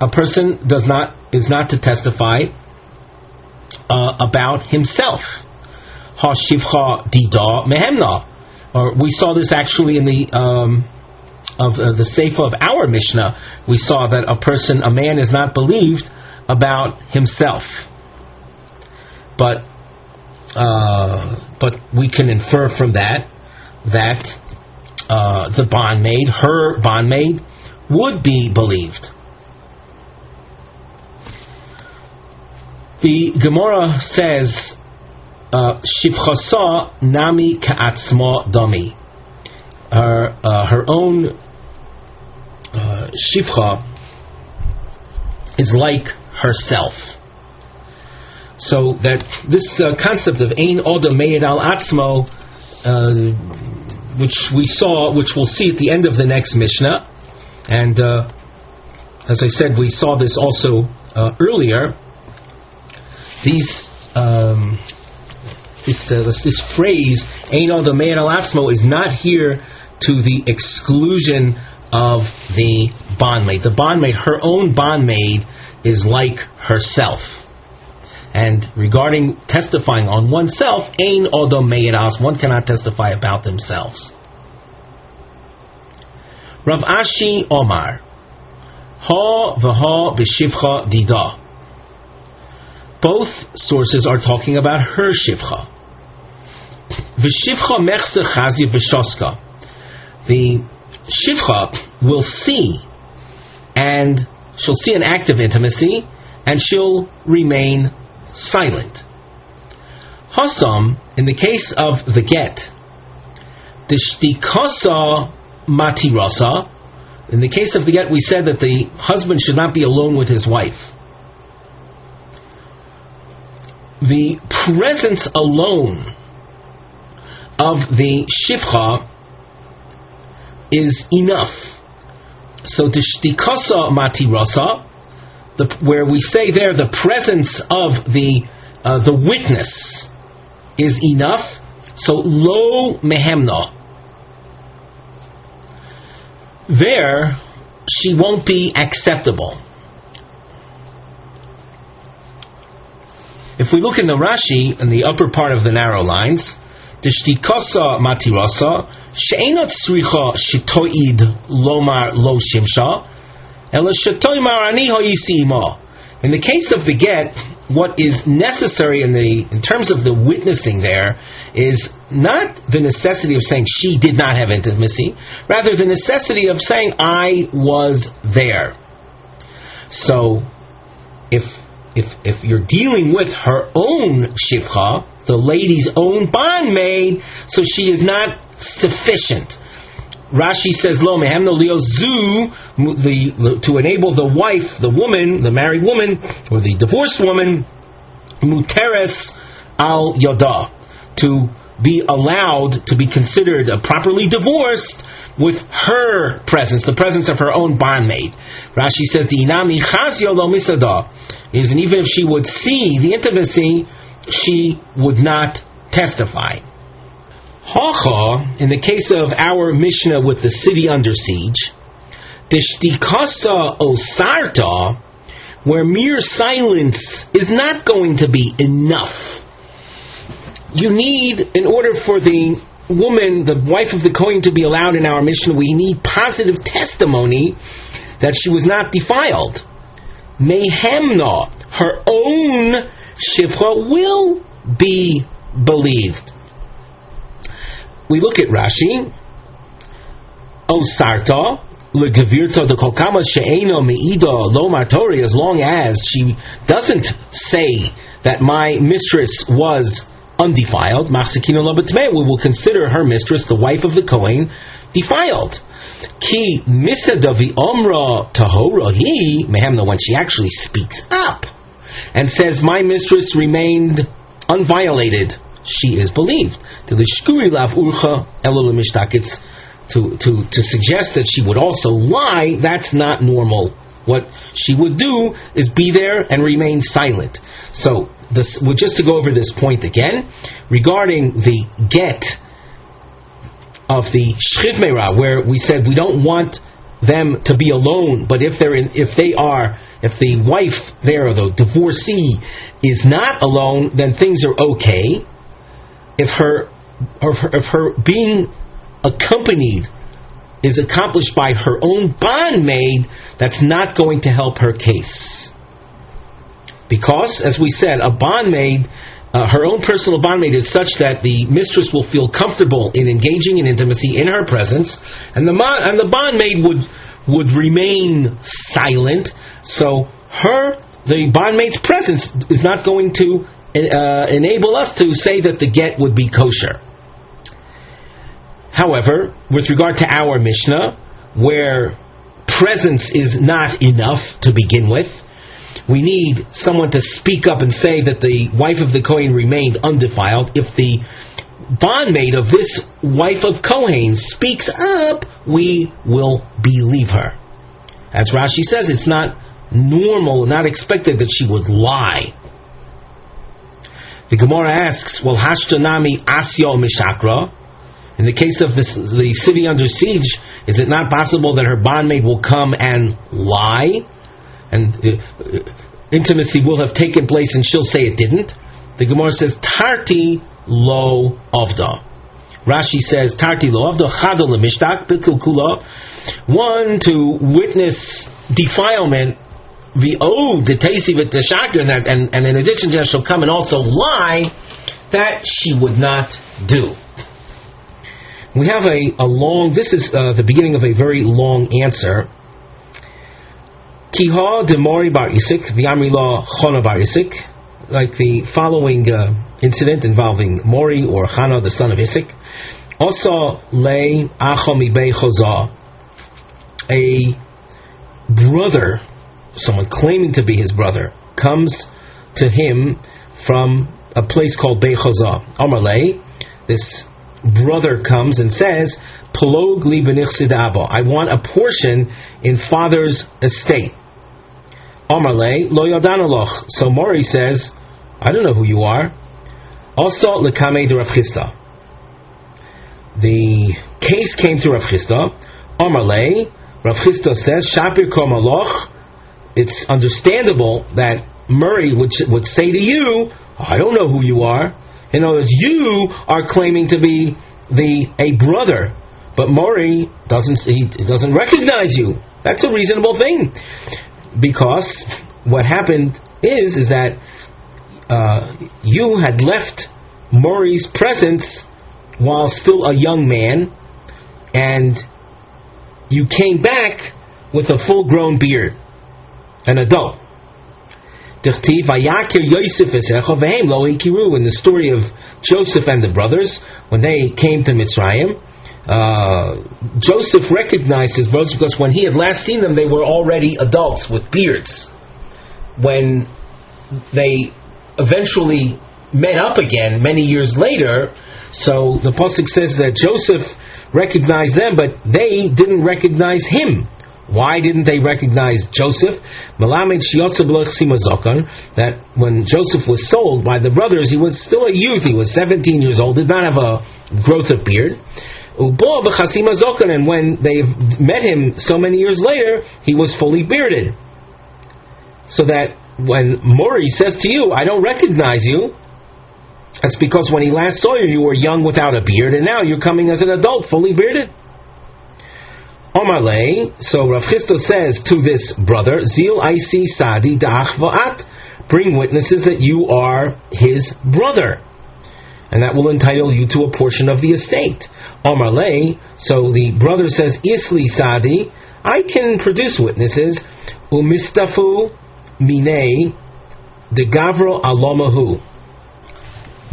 A person is not to testify about himself. Ha shivcha dida mehemna. Or we saw this actually in the the seifa of our Mishnah. We saw that a man is not believed about himself. But we can infer from that the bondmaid, her bondmaid, would be believed. The Gemara says, Shivchasa nami ka'atzma dami. Her own shivcha is like herself. So that this concept of ein oda meid al atzmo, which we'll see at the end of the next Mishnah, and as I said, we saw this also earlier. This phrase ein oda meid al atzmo is not here to the exclusion of the bondmaid. The bondmaid, her own bondmaid, is like herself. And regarding testifying on oneself, ein odo me'eras, one cannot testify about themselves. Rav Ashi Omar, ha v'ha b'shivcha dida. both sources are talking about her shivcha. V'shivcha mechse chazia v'shoska. The shivcha will see, and she'll see an act of intimacy, and she'll remain silent. Hasam, in the case of the get, Dishtikasa matirasa. In the case of the get, we said that the husband should not be alone with his wife. The presence alone of the shivcha is enough. So Dishtikasa matirasa, where we say there the presence of the witness is enough. So lo mehemna, there she won't be acceptable. If we look in the Rashi, in the upper part of the narrow lines, Dishtikasa matirasa she'enat tzricha shetoid lomar lo shimsha ela shetoy marani hoyisi ima. In the case of the get, what is necessary in terms of the witnessing there is not the necessity of saying she did not have intimacy, rather the necessity of saying I was there. So if you're dealing with her own shivcha, the lady's own bondmaid, so she is not sufficient. Rashi says, "Lo mehemno liozu," to enable the wife, the woman, the married woman, or the divorced woman, muteres al yoda, to be allowed to be considered properly divorced with her presence, the presence of her own bondmaid. Rashi says, "Di'inami chazio lo misada," is, and even if she would see the intimacy, she would not testify. Hacha, in the case of our Mishnah with the city under siege, Dishtikasa osarta, where mere silence is not going to be enough. You need, in order for the woman, the wife of the Kohen, to be allowed in our Mishnah, we need positive testimony that she was not defiled. Mehemna, her own shivcha, will be believed. We look at Rashi. Osarta legavirta de kolkama she'eno meida lo martori. As long as she doesn't say that my mistress was undefiled, machzikina lo b'tmei, we will consider her mistress, the wife of the Kohen, defiled. Ki misadavi omra tahora hi mehemna, when she actually speaks up and says my mistress remained unviolated, she is believed. To suggest that she would also lie, that's not normal. What she would do is be there and remain silent. So, just to go over this point again, regarding the get of the shchiv meira, where we said we don't want them to be alone, but if the wife there, or the divorcee, is not alone, then things are okay. If her being accompanied is accomplished by her own bondmaid, that's not going to help her case. Because, as we said, a bondmaid, her own personal bondmaid, is such that the mistress will feel comfortable in engaging in intimacy in her presence, and the bondmaid would remain silent. So the bondmaid's presence is not going to enable us to say that the get would be kosher. However, with regard to our Mishnah, where presence is not enough to begin with, we need someone to speak up and say that the wife of the Kohen remained undefiled. If the bondmaid of this wife of Kohen speaks up, we will believe her. As Rashi says, it's not normal, not expected that she would lie. The Gemara asks, well, hashtanami asyo mishakra. In the case of the city under siege, is it not possible that her bondmaid will come and lie? And intimacy will have taken place and she'll say it didn't? The Gemara says, Tarti lo avda. Rashi says, Tarti lo avda chada lemishtak b'kilkula. One, to witness defilement the Taisi with the Shakir, and in addition to that, she'll come and also lie, that she would not do. We have a long, this is the beginning of a very long answer. Kiha de Mori bar Isik, v'amri la Chana bar Isik, like the following incident involving Mori or Chana, the son of Isik. Also, le Achomi bei Choza, a brother, someone claiming to be his brother, comes to him from a place called Bei Choza. Amar le, this brother comes and says, Pelog li b'nichsid abo, I want a portion in father's estate. Amar le, lo yadana loch. So Mori says, I don't know who you are. Also, lekame de Rav Chisda. The case came to Rav Chisda. Amar le, Rav Chisda says, Shapir kol maloch. It's understandable that Murray would say to you, I don't know who you are. In other words, you are claiming to be a brother, but Murray doesn't recognize you. That's a reasonable thing, because what happened is that you had left Murray's presence while still a young man, and you came back with a full-grown beard, an adult. In the story of Joseph and the brothers, when they came to Mitzrayim, Joseph recognized his brothers because when he had last seen them, they were already adults with beards. When they eventually met up again many years later, so the pasuk says that Joseph recognized them, but they didn't recognize him. Why didn't they recognize Joseph? That when Joseph was sold by the brothers, he was still a youth. He was 17 years old, did not have a growth of beard. And when they met him so many years later, he was fully bearded. So that when Mori says to you, I don't recognize you, that's because when he last saw you, you were young without a beard, and now you're coming as an adult, fully bearded. Omar le, so Rav Chisda says to this brother, Zil Aisi Sadi Da'ach Va'at, bring witnesses that you are his brother, and that will entitle you to a portion of the estate. Omar le, so the brother says, Isli Sadi, I can produce witnesses, Umistafu Minei de Gavro Alomahu.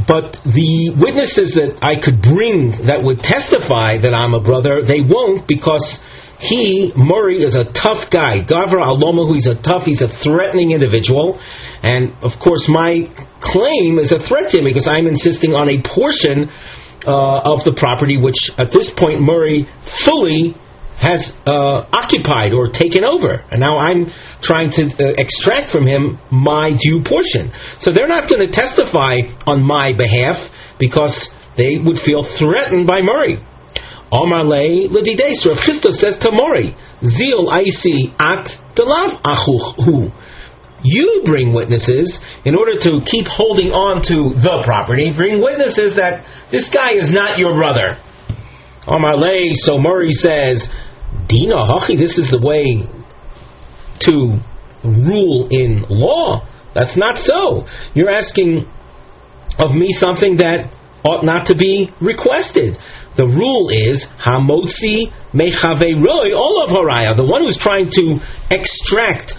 But the witnesses that I could bring that would testify that I'm a brother, they won't, because Murray is a tough guy. Gavra Alomahu, he's a threatening individual. And of course my claim is a threat to him because I'm insisting on a portion of the property which at this point Murray fully has occupied or taken over. And now I'm trying to extract from him my due portion. So they're not going to testify on my behalf because they would feel threatened by Murray. Omar le l'dides, Rav Chisda says to Murray, Zil aisi at delav achuhu. You bring witnesses in order to keep holding on to the property. Bring witnesses that this guy is not your brother. Omar le, so Murray says, Dina hachi, this is the way to rule in law. That's not so. You're asking of me something that ought not to be requested. The rule is hamotzi mechaveroi olav haraya. The one who's trying to extract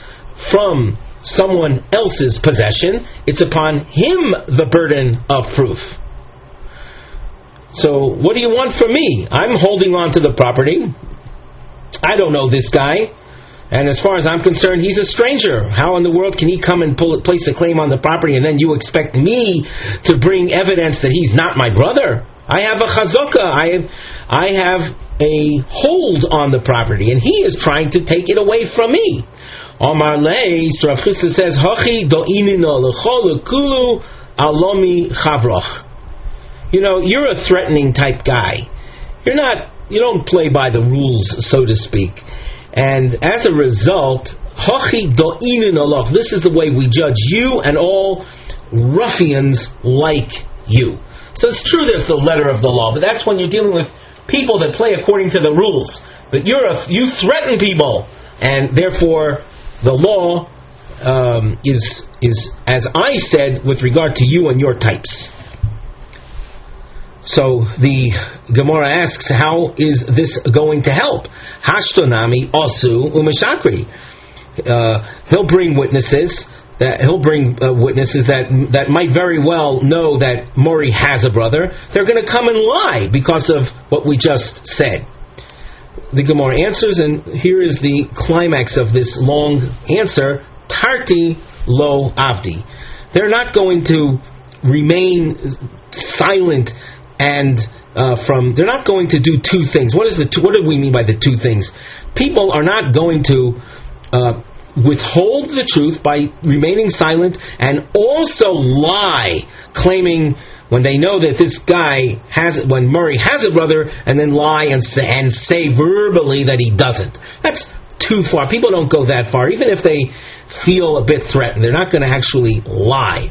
from someone else's possession, it's upon him the burden of proof. So what do you want from me? I'm holding on to the property. I don't know this guy. And as far as I'm concerned, he's a stranger. How in the world can he come and place a claim on the property and then you expect me to bring evidence that he's not my brother? I have a chazaka. I have a hold on the property, and he is trying to take it away from me. Omar le, so Rav Chisda says, Hachi do'inino l'chol kulu alomi chavroch. You're a threatening type guy. You don't play by the rules, so to speak. And as a result, Hachi do'inino loch. This is the way we judge you and all ruffians like you. So it's true there's the letter of the law, but that's when you're dealing with people that play according to the rules. But you threaten people, and therefore the law is as I said with regard to you and your types. So the Gemara asks, how is this going to help? Hashtonami osu umeshakri. He'll bring witnesses that might very well know that Mori has a brother. They're going to come and lie because of what we just said. The Gemara answers, and here is the climax of this long answer: Tarti lo avdi. They're not going to remain silent and they're not going to do two things. What do we mean by the two things? People are not going to withhold the truth by remaining silent and also lie, claiming when they know that this guy when Murray has a brother, and then lie and say verbally that he doesn't. That's too far. People don't go that far, even if they feel a bit threatened. They're not going to actually lie.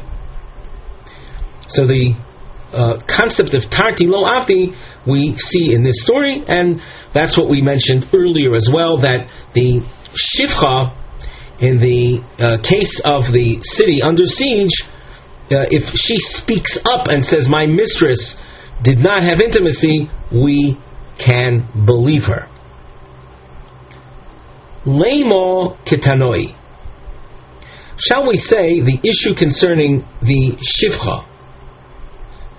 So the concept of Tarti Lo Avdi we see in this story, and that's what we mentioned earlier as well, that the Shivcha, in the case of the city under siege, if she speaks up and says, my mistress did not have intimacy, we can believe her. Leimo ketanoi. Shall we say the issue concerning the Shivcha,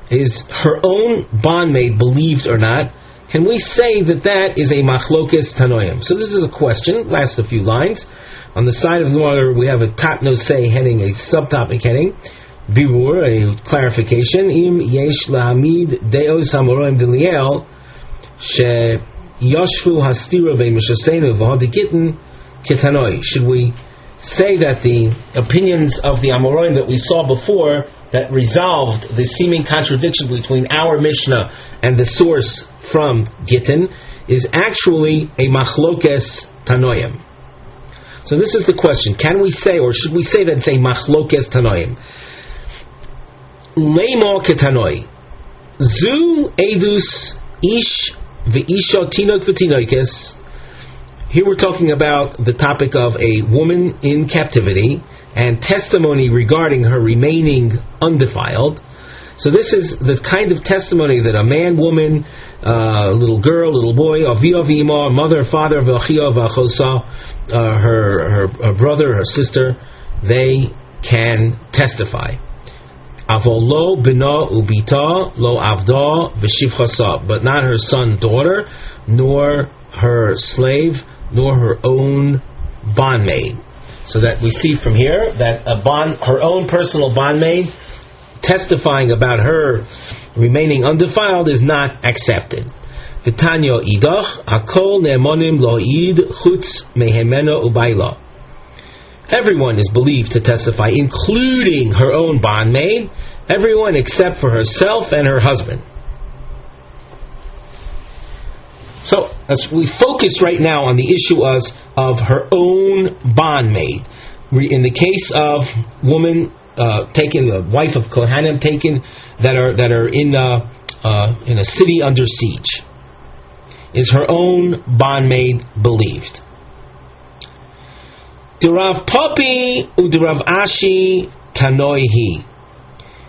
is her own bondmaid believed or not? Can we say that is a machlokes tanoim? So this is a question, last a few lines. On the side of the Gemara we have a tat nosei heading, a subtopic heading, birur, a clarification, im yesh lahamid deos hamoraim deliel she yoshvu hastira ve'mishasenu v'hadikitin ketanoi. Should we say that the opinions of the Amoraim that we saw before, that resolved the seeming contradiction between our Mishnah and the source from Gittin, is actually a machlokes tanoim? So this is the question: can we say, or should we say that it's a machlokes tanoim? Leimo ketanoi zu edus ish ve'isha tinok v'tinoikes. Here we're talking about the topic of a woman in captivity and testimony regarding her remaining undefiled. So this is the kind of testimony that a man, woman, little girl, little boy, avia v'ima, mother, father, v'achia v'achosa, her brother, her sister, they can testify. Avolo bina ubita lo avda v'shivchasa, but not her son, daughter, nor her slave, nor her own bondmaid. So that we see from here that her own personal bondmaid testifying about her remaining undefiled is not accepted. V'tanyo idach hakol ne'emonim lo'id chutz mehemena ubayla. Everyone is believed to testify, including her own bondmaid, everyone except for herself and her husband. So, as we focus right now on the issue of her own bondmaid, in the case of woman taken, the wife of Kohanim taken that are in a city under siege, is her own bondmaid believed? Dirav Papi udirav Ashi tanoihi.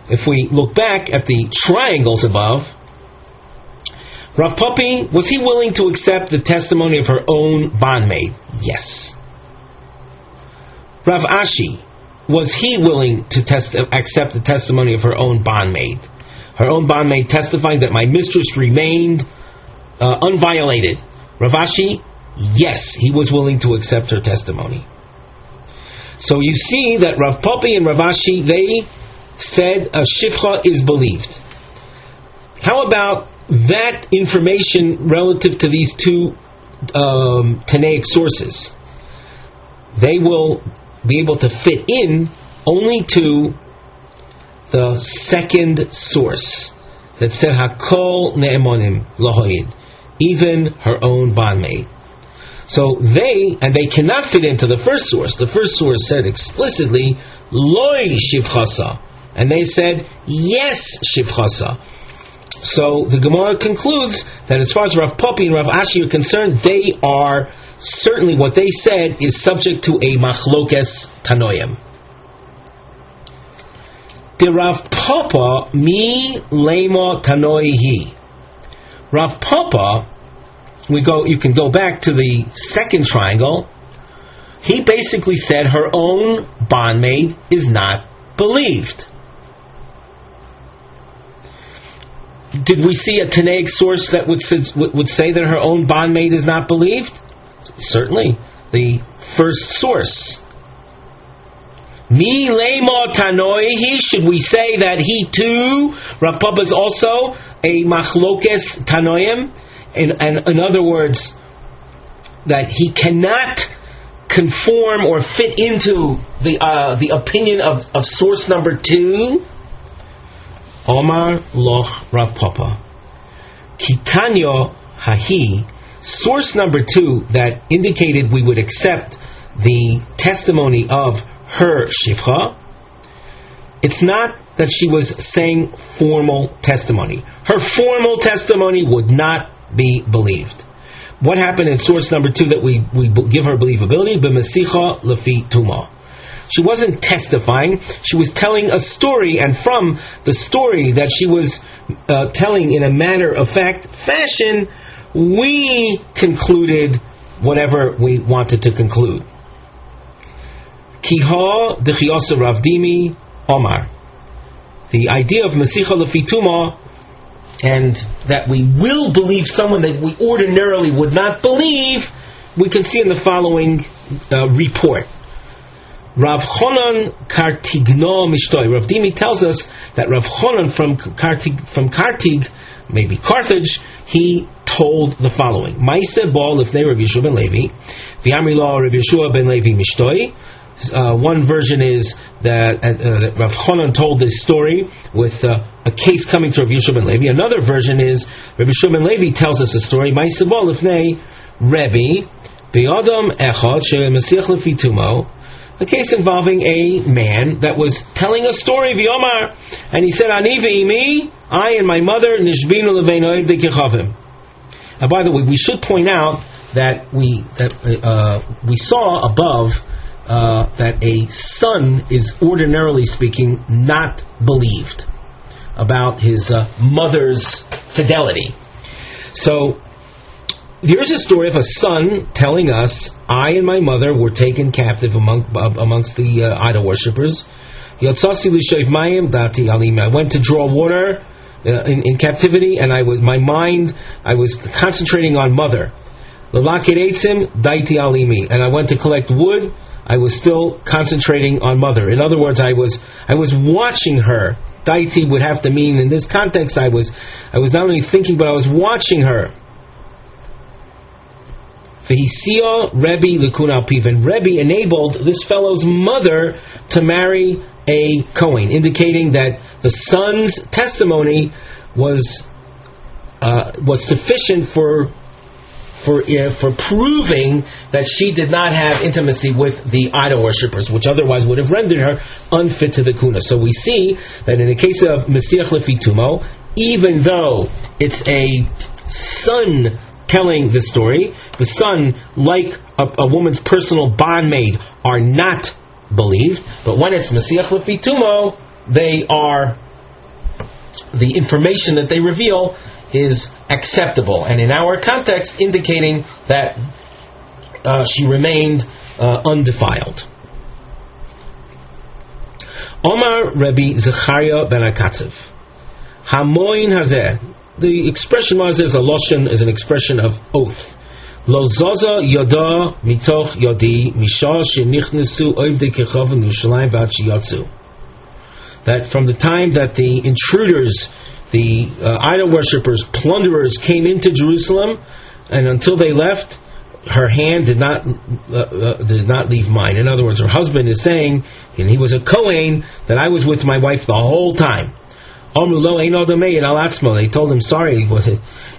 If we look back at the triangles above, Rav Papi, was he willing to accept the testimony of her own bondmaid? Yes. Rav Ashi, was he willing to accept the testimony of her own bondmaid? Her own bondmaid testifying that my mistress remained unviolated. Rav Ashi, yes, he was willing to accept her testimony. So you see that Rav Papi and Rav Ashi, they said a shivcha is believed. How about that information relative to these two Tanaic sources? They will be able to fit in only to the second source that said Hakol Ne'emonim Lahoyid, even her own bondmaid. So they cannot fit into the first source. The first source said explicitly Loi Shivchasa, and they said yes Shivchasa. So the Gemara concludes that as far as Rav Papi and Rav Ashi are concerned, they are certainly, what they said is subject to a machlokes tanoim. The Rav Papa mi lema tanoihi. Rav Papa, you can go back to the second triangle. He basically said her own bondmaid is not believed. Did we see a Tanaic source that would say that her own bondmaid is not believed? Certainly, the first source. Mi lema tanoihi, should we say that he too, Rav Papa, is also a machlokes tanoim? In other words, that he cannot conform or fit into the opinion of source number 2? Omar loch Rav Papa. Kitanyo hahi, source number 2 that indicated we would accept the testimony of her shivcha. It's not that she was saying formal testimony. Her formal testimony would not be believed. What happened in source number 2 that we give her believability? B'mesicha lefi tuma. She wasn't testifying, she was telling a story, and from the story that she was telling in a matter of fact fashion, we concluded whatever we wanted to conclude. Kiha d'chiyasa ravdimi omar. The idea of mesicha lefi tuma, and that we will believe someone that we ordinarily would not believe, we can see in the following report. Rav Chonon Kartigno Mishtoi. Rav Dimi tells us that Rav Chonon from Kartig, maybe Carthage, he told the following: Maise bal lifnei Rav Yeshua ben Levi, v'amri lo Rav Yeshua ben Levi Mishtoi. One version is that Rav Chonon told this story with a case coming to Rav Yeshua ben Levi. Another version is Rav Yeshua ben Levi tells us a story. Maise bal lifnei Rebbe b'adam echad she'mesiach lefi tumo. A case involving a man that was telling a story, v'omar, and he said, Ani v'imi, I and my mother, nishbinu leveinu evdei kechavim. And by the way, we should point out that we saw above that a son is ordinarily speaking not believed about his mother's fidelity. So here's a story of a son telling us, I and my mother were taken captive amongst the idol worshippers. I went to draw water in captivity, and I was concentrating on mother. And I went to collect wood, I was still concentrating on mother. In other words, I was watching her. Daiti would have to mean, in this context, I was not only thinking, but I was watching her. V'hisia Rebbe l'kun al piv, and Rebbe enabled this fellow's mother to marry a Kohen, indicating that the son's testimony was sufficient for proving that she did not have intimacy with the idol worshippers, which otherwise would have rendered her unfit to the kuna. So we see that in the case of Mesiach Lefi Tumo, even though it's a son telling the story, the son, like a woman's personal bondmaid, are not believed, but when it's Mesiach Lefi Tumo, the information that they reveal is acceptable, and in our context, indicating that she remained undefiled. Omar Rebbe Zechariah ben Akatzev, Hamoin Hazeh. The expression is a loshen, is an expression of oath. Lo zaza yoda mitoch yodi misha shenichnesu oivdei kechavim Yerushalayim v'ad sheyatzu. That from the time that the intruders, the idol worshippers, plunderers came into Jerusalem, and until they left, her hand did not leave mine. In other words, her husband is saying, and he was a Kohen, that I was with my wife the whole time. They told him, sorry,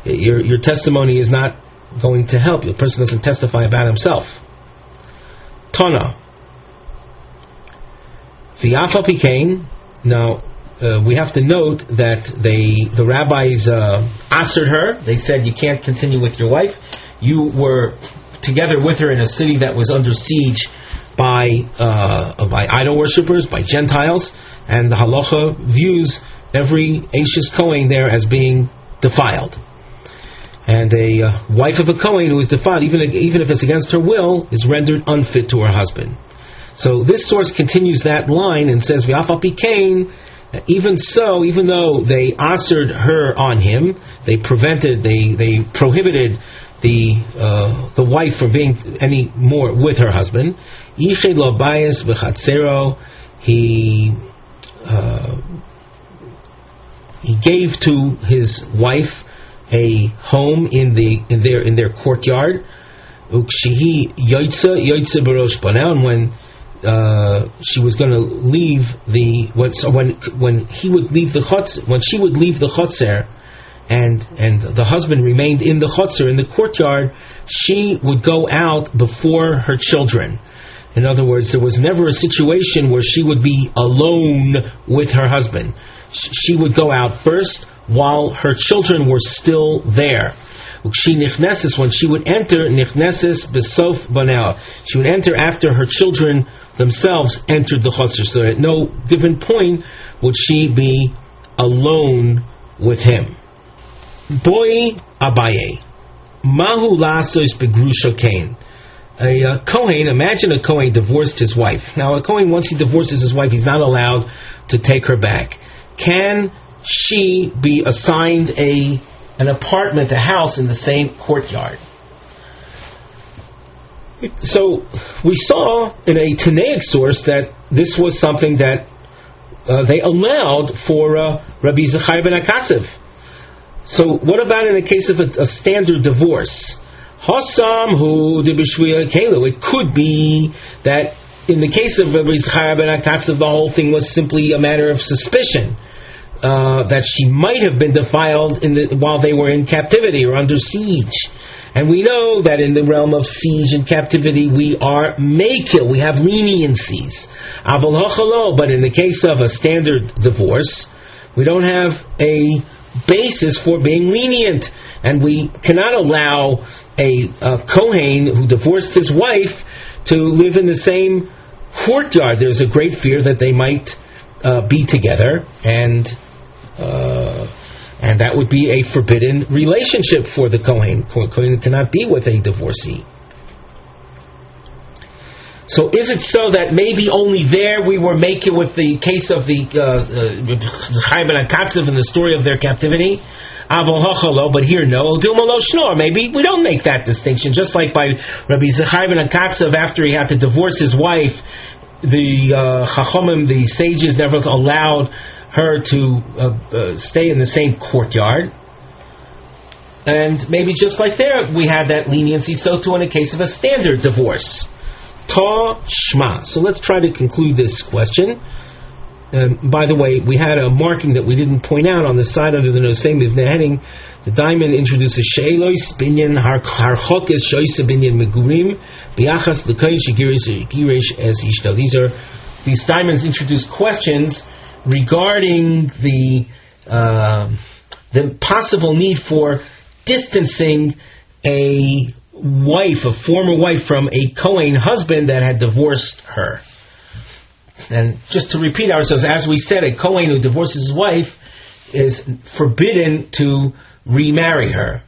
your testimony is not going to help. The person doesn't testify about himself. Tana. V'yafa pikein. Now, we have to note that the rabbis answered her. They said, you can't continue with your wife. You were together with her in a city that was under siege by idol worshippers, by Gentiles, and the halacha views every Ashes Kohen there as being defiled. And a wife of a Kohen who is defiled, even if it's against her will, is rendered unfit to her husband. So this source continues that line and says, V'afal pi kain, even so, even though they answered her on him, they prohibited the wife from being any more with her husband. Ishe lo bayis v'chatzero, he gave to his wife a home in their courtyard. Ukshihi yoytze b'rosh bana, and when she was going to leave when she would leave the chotzer, and the husband remained in the chotzer, in the courtyard, she would go out before her children. In other words, there was never a situation where she would be alone with her husband. She would go out first while her children were still there. When she would enter, besof banel, she would enter after her children themselves entered the chotzer. So at no given point would she be alone with him. Boy Abaye, mahu lasos begrusha kain. A Kohen, imagine a Kohen divorced his wife. Now a Kohen, once he divorces his wife, he's not allowed to take her back. Can she be assigned an apartment, a house in the same courtyard? So we saw in a Tanaic source that this was something that they allowed for Rabbi Zechariah ben Akatzev. So what about in a case of a standard divorce? It could be that in the case of Rabbi Zechariah ben Akatzev, the whole thing was simply a matter of suspicion. That she might have been defiled while they were in captivity or under siege. And we know that in the realm of siege and captivity we are makil, we have leniencies. But in the case of a standard divorce, we don't have a basis for being lenient. And we cannot allow a Kohen who divorced his wife to live in the same courtyard. There's a great fear that they might be together, and that would be a forbidden relationship for the Kohen. Kohen cannot be with a divorcee. So is it so that maybe only there we were making with the case of the Zechariah ben Akatzev and the story of their captivity? But here no. Maybe we don't make that distinction. Just like by Rabbi Zechariah ben Akatzev, after he had to divorce his wife, the Chachomim, the sages, never allowed her to stay in the same courtyard. And maybe just like there, we had that leniency, so too in a case of a standard divorce. Ta Shma. So let's try to conclude this question. By the way, we had a marking that we didn't point out on the side under the Nosei Mivneh heading. The diamond introduces She'elos binyan harchokes shoyse binyan megurim biachas l'koyin shegirish es ishto. These diamonds introduce questions regarding the possible need for distancing a former wife, from a Kohen husband that had divorced her. And just to repeat ourselves, as we said, a Kohen who divorces his wife is forbidden to remarry her.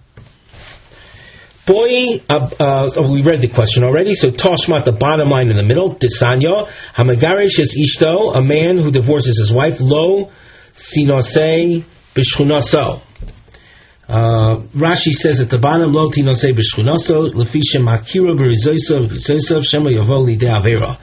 We read the question already, so Toshma, the bottom line in the middle, Tisanya, Hamagarish is Ishto, a man who divorces his wife, Lo Sinosei Bishchunaso. Rashi says at the bottom, Lo Tinosei Bishchunaso, Lefishem Hakira Berizoisov, Shema Yavo Lide Avera.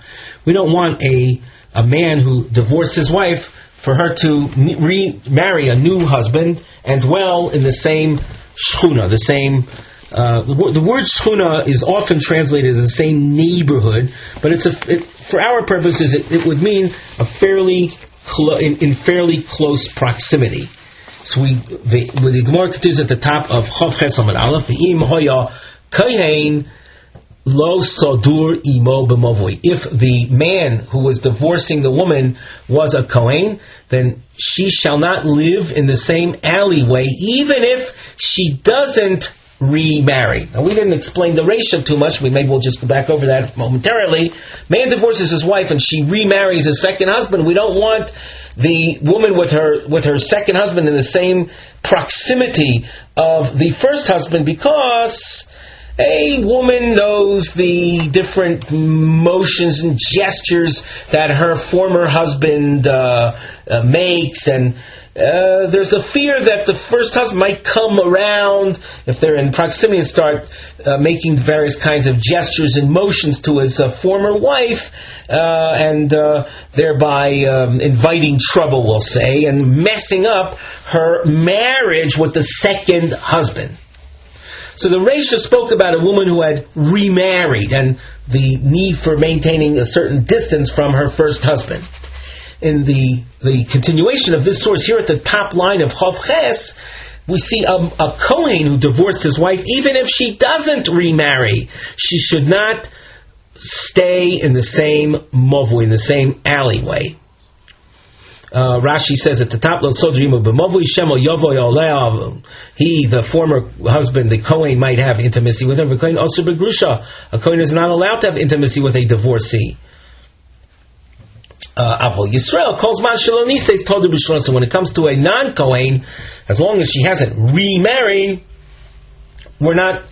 We don't want a man who divorced his wife for her to remarry a new husband and dwell in the same shchuna, the same. The word shchuna is often translated as the same neighborhood, but for our purposes it would mean a fairly proximity. So the Gemara continues at the top of Chav Ches Amud Aleph, V'im hoya kohen lo sodur imo b'movui. If the man who was divorcing the woman was a Kohen, then she shall not live in the same alleyway, even if she doesn't remarry. Now, we didn't explain the ratio too much. We'll just go back over that momentarily. Man divorces his wife and she remarries his second husband. We don't want the woman with her second husband in the same proximity of the first husband, because a woman knows the different motions and gestures that her former husband makes, and there's a fear that the first husband might come around if they're in proximity and start making various kinds of gestures and motions to his former wife, and thereby inviting trouble, we'll say, and messing up her marriage with the second husband. So the Reisha spoke about a woman who had remarried and the need for maintaining a certain distance from her first husband. In the continuation of this source here at the top line of Chav Ches, we see a Kohen who divorced his wife. Even if she doesn't remarry, she should not stay in the same movui, in the same alleyway. Rashi says at the top, he, the former husband, the Kohen, might have intimacy with him. A Kohen is not allowed to have intimacy with a divorcee. Yisrael calls man shaloni, says todu b'shlon. So when it comes to a non-Kohen, as long as she hasn't remarried, we're not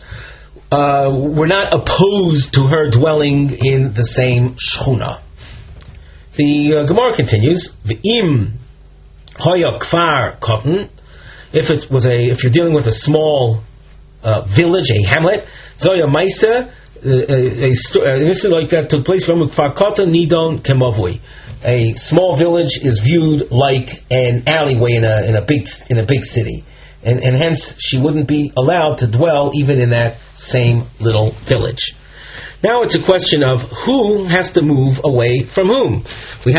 opposed to her dwelling in the same shchuna. The Gemara continues, V'im hoya kfar kotten, if you're dealing with a small village, a hamlet, zoya maisa, an incident like that took place from kfar kotten nidon kemovui. A small village is viewed like an alleyway in a big city, and hence she wouldn't be allowed to dwell even in that same little village. Now it's a question of who has to move away from whom. We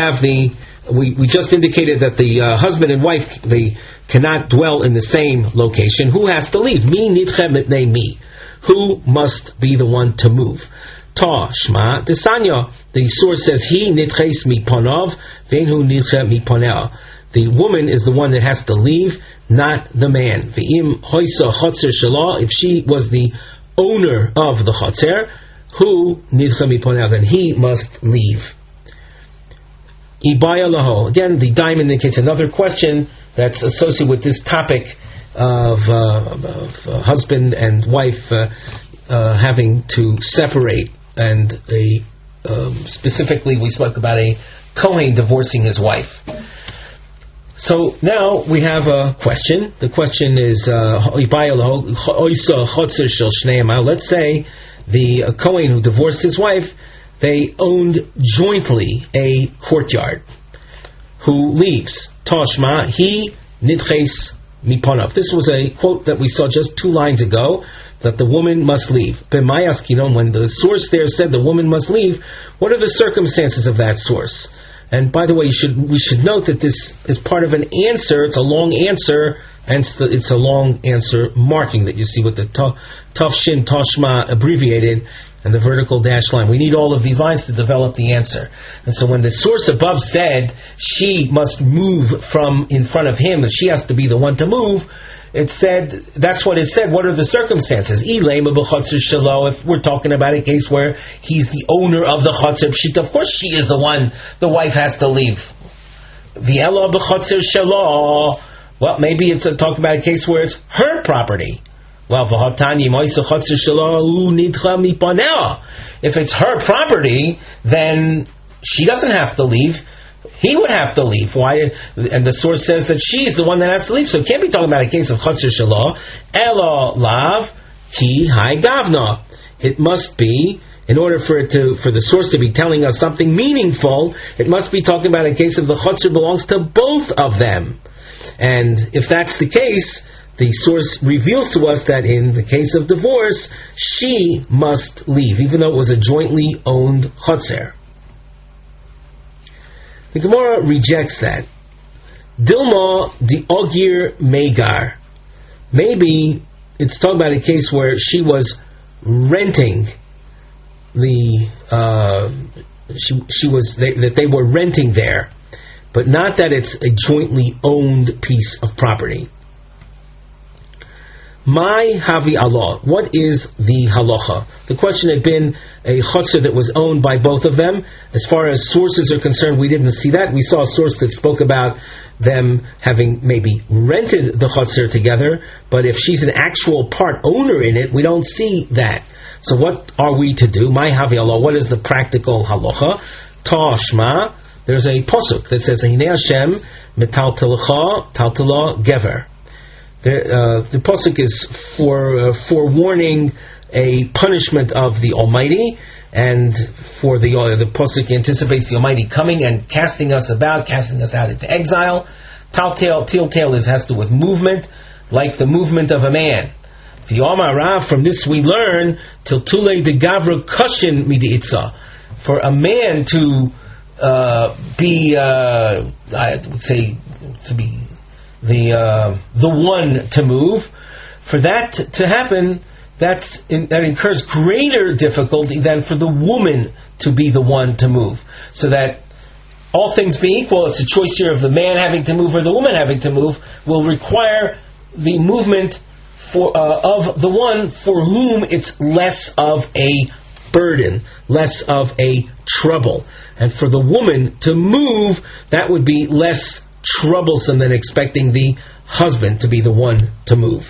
just indicated that the husband and wife, they cannot dwell in the same location. Who has to leave? Mi nidche mitnei mi. Who must be the one to move? Ta shma desanya. The source says he nidches mi ponav ve'hu nidche mi ponea. The woman is the one that has to leave, not the man. Ve'im hoisa chotzer shelo. If she was the owner of the chotzer, who nidcha mi ponea, then he must leave. Ibaya laho. Again, the diamond indicates another question that's associated with this topic of husband and wife having to separate, and specifically we spoke about a Kohen divorcing his wife. So now we have a question. The question is, let's say the Kohen who divorced his wife, they owned jointly a courtyard. Who leaves? Toshma, he nidches miponav. This was a quote that we saw just 2 lines ago, that the woman must leave. B'mayaskinon, when the source there said the woman must leave, what are the circumstances of that source? And by the way, we should note that this is part of an answer. It's a long answer, and it's a long answer marking that you see with the Taf Shin Toshma abbreviated and the vertical dash line. We need all of these lines to develop the answer. And so when the source above said she must move from in front of him, that she has to be the one to move, it said, that's what it said. What are the circumstances? If we're talking about a case where he's the owner of the chotzer pshita, of course she is the one the wife has to leave. Well, maybe it's talking about a case where it's her property. Well, if it's her property, then she doesn't have to leave. He would have to leave. Why? And the source says that she's the one that has to leave. So it can't be talking about a case of chotzer shelo. Elo lav ki hai gavna. It must be, in order for the source to be telling us something meaningful, it must be talking about a case of the chotzer belongs to both of them. And if that's the case, the source reveals to us that in the case of divorce, she must leave, even though it was a jointly owned chotzer. The Gemara rejects that. Dilma the Ogir Megar. Maybe it's talking about a case where she was renting that they were renting there, but not that it's a jointly owned piece of property. My havi Allah. What is the halacha? The question had been a chotzer that was owned by both of them. As far as sources are concerned, we didn't see that. We saw a source that spoke about them having maybe rented the chotzer together, but if she's an actual part owner in it, we don't see that. So what are we to do? My havi Allah. What is the practical halacha? Tashma. There's a posuk that says, Hinei Hashem metaltelcha taltela gever. The pasuk is for warning a punishment of the Almighty, and for the pasuk anticipates the Almighty coming and casting us out into exile. Telltale has to do with movement, like the movement of a man. The HaRav, from this we learn tiltule de gavra kushin midiitza. For a man to be, I would say, to be the one to move, for that to happen, that incurs greater difficulty than for the woman to be the one to move. So that all things being equal, it's a choice here of the man having to move or the woman having to move, will require the movement of the one for whom it's less of a burden, less of a trouble. And for the woman to move, that would be less troublesome than expecting the husband to be the one to move.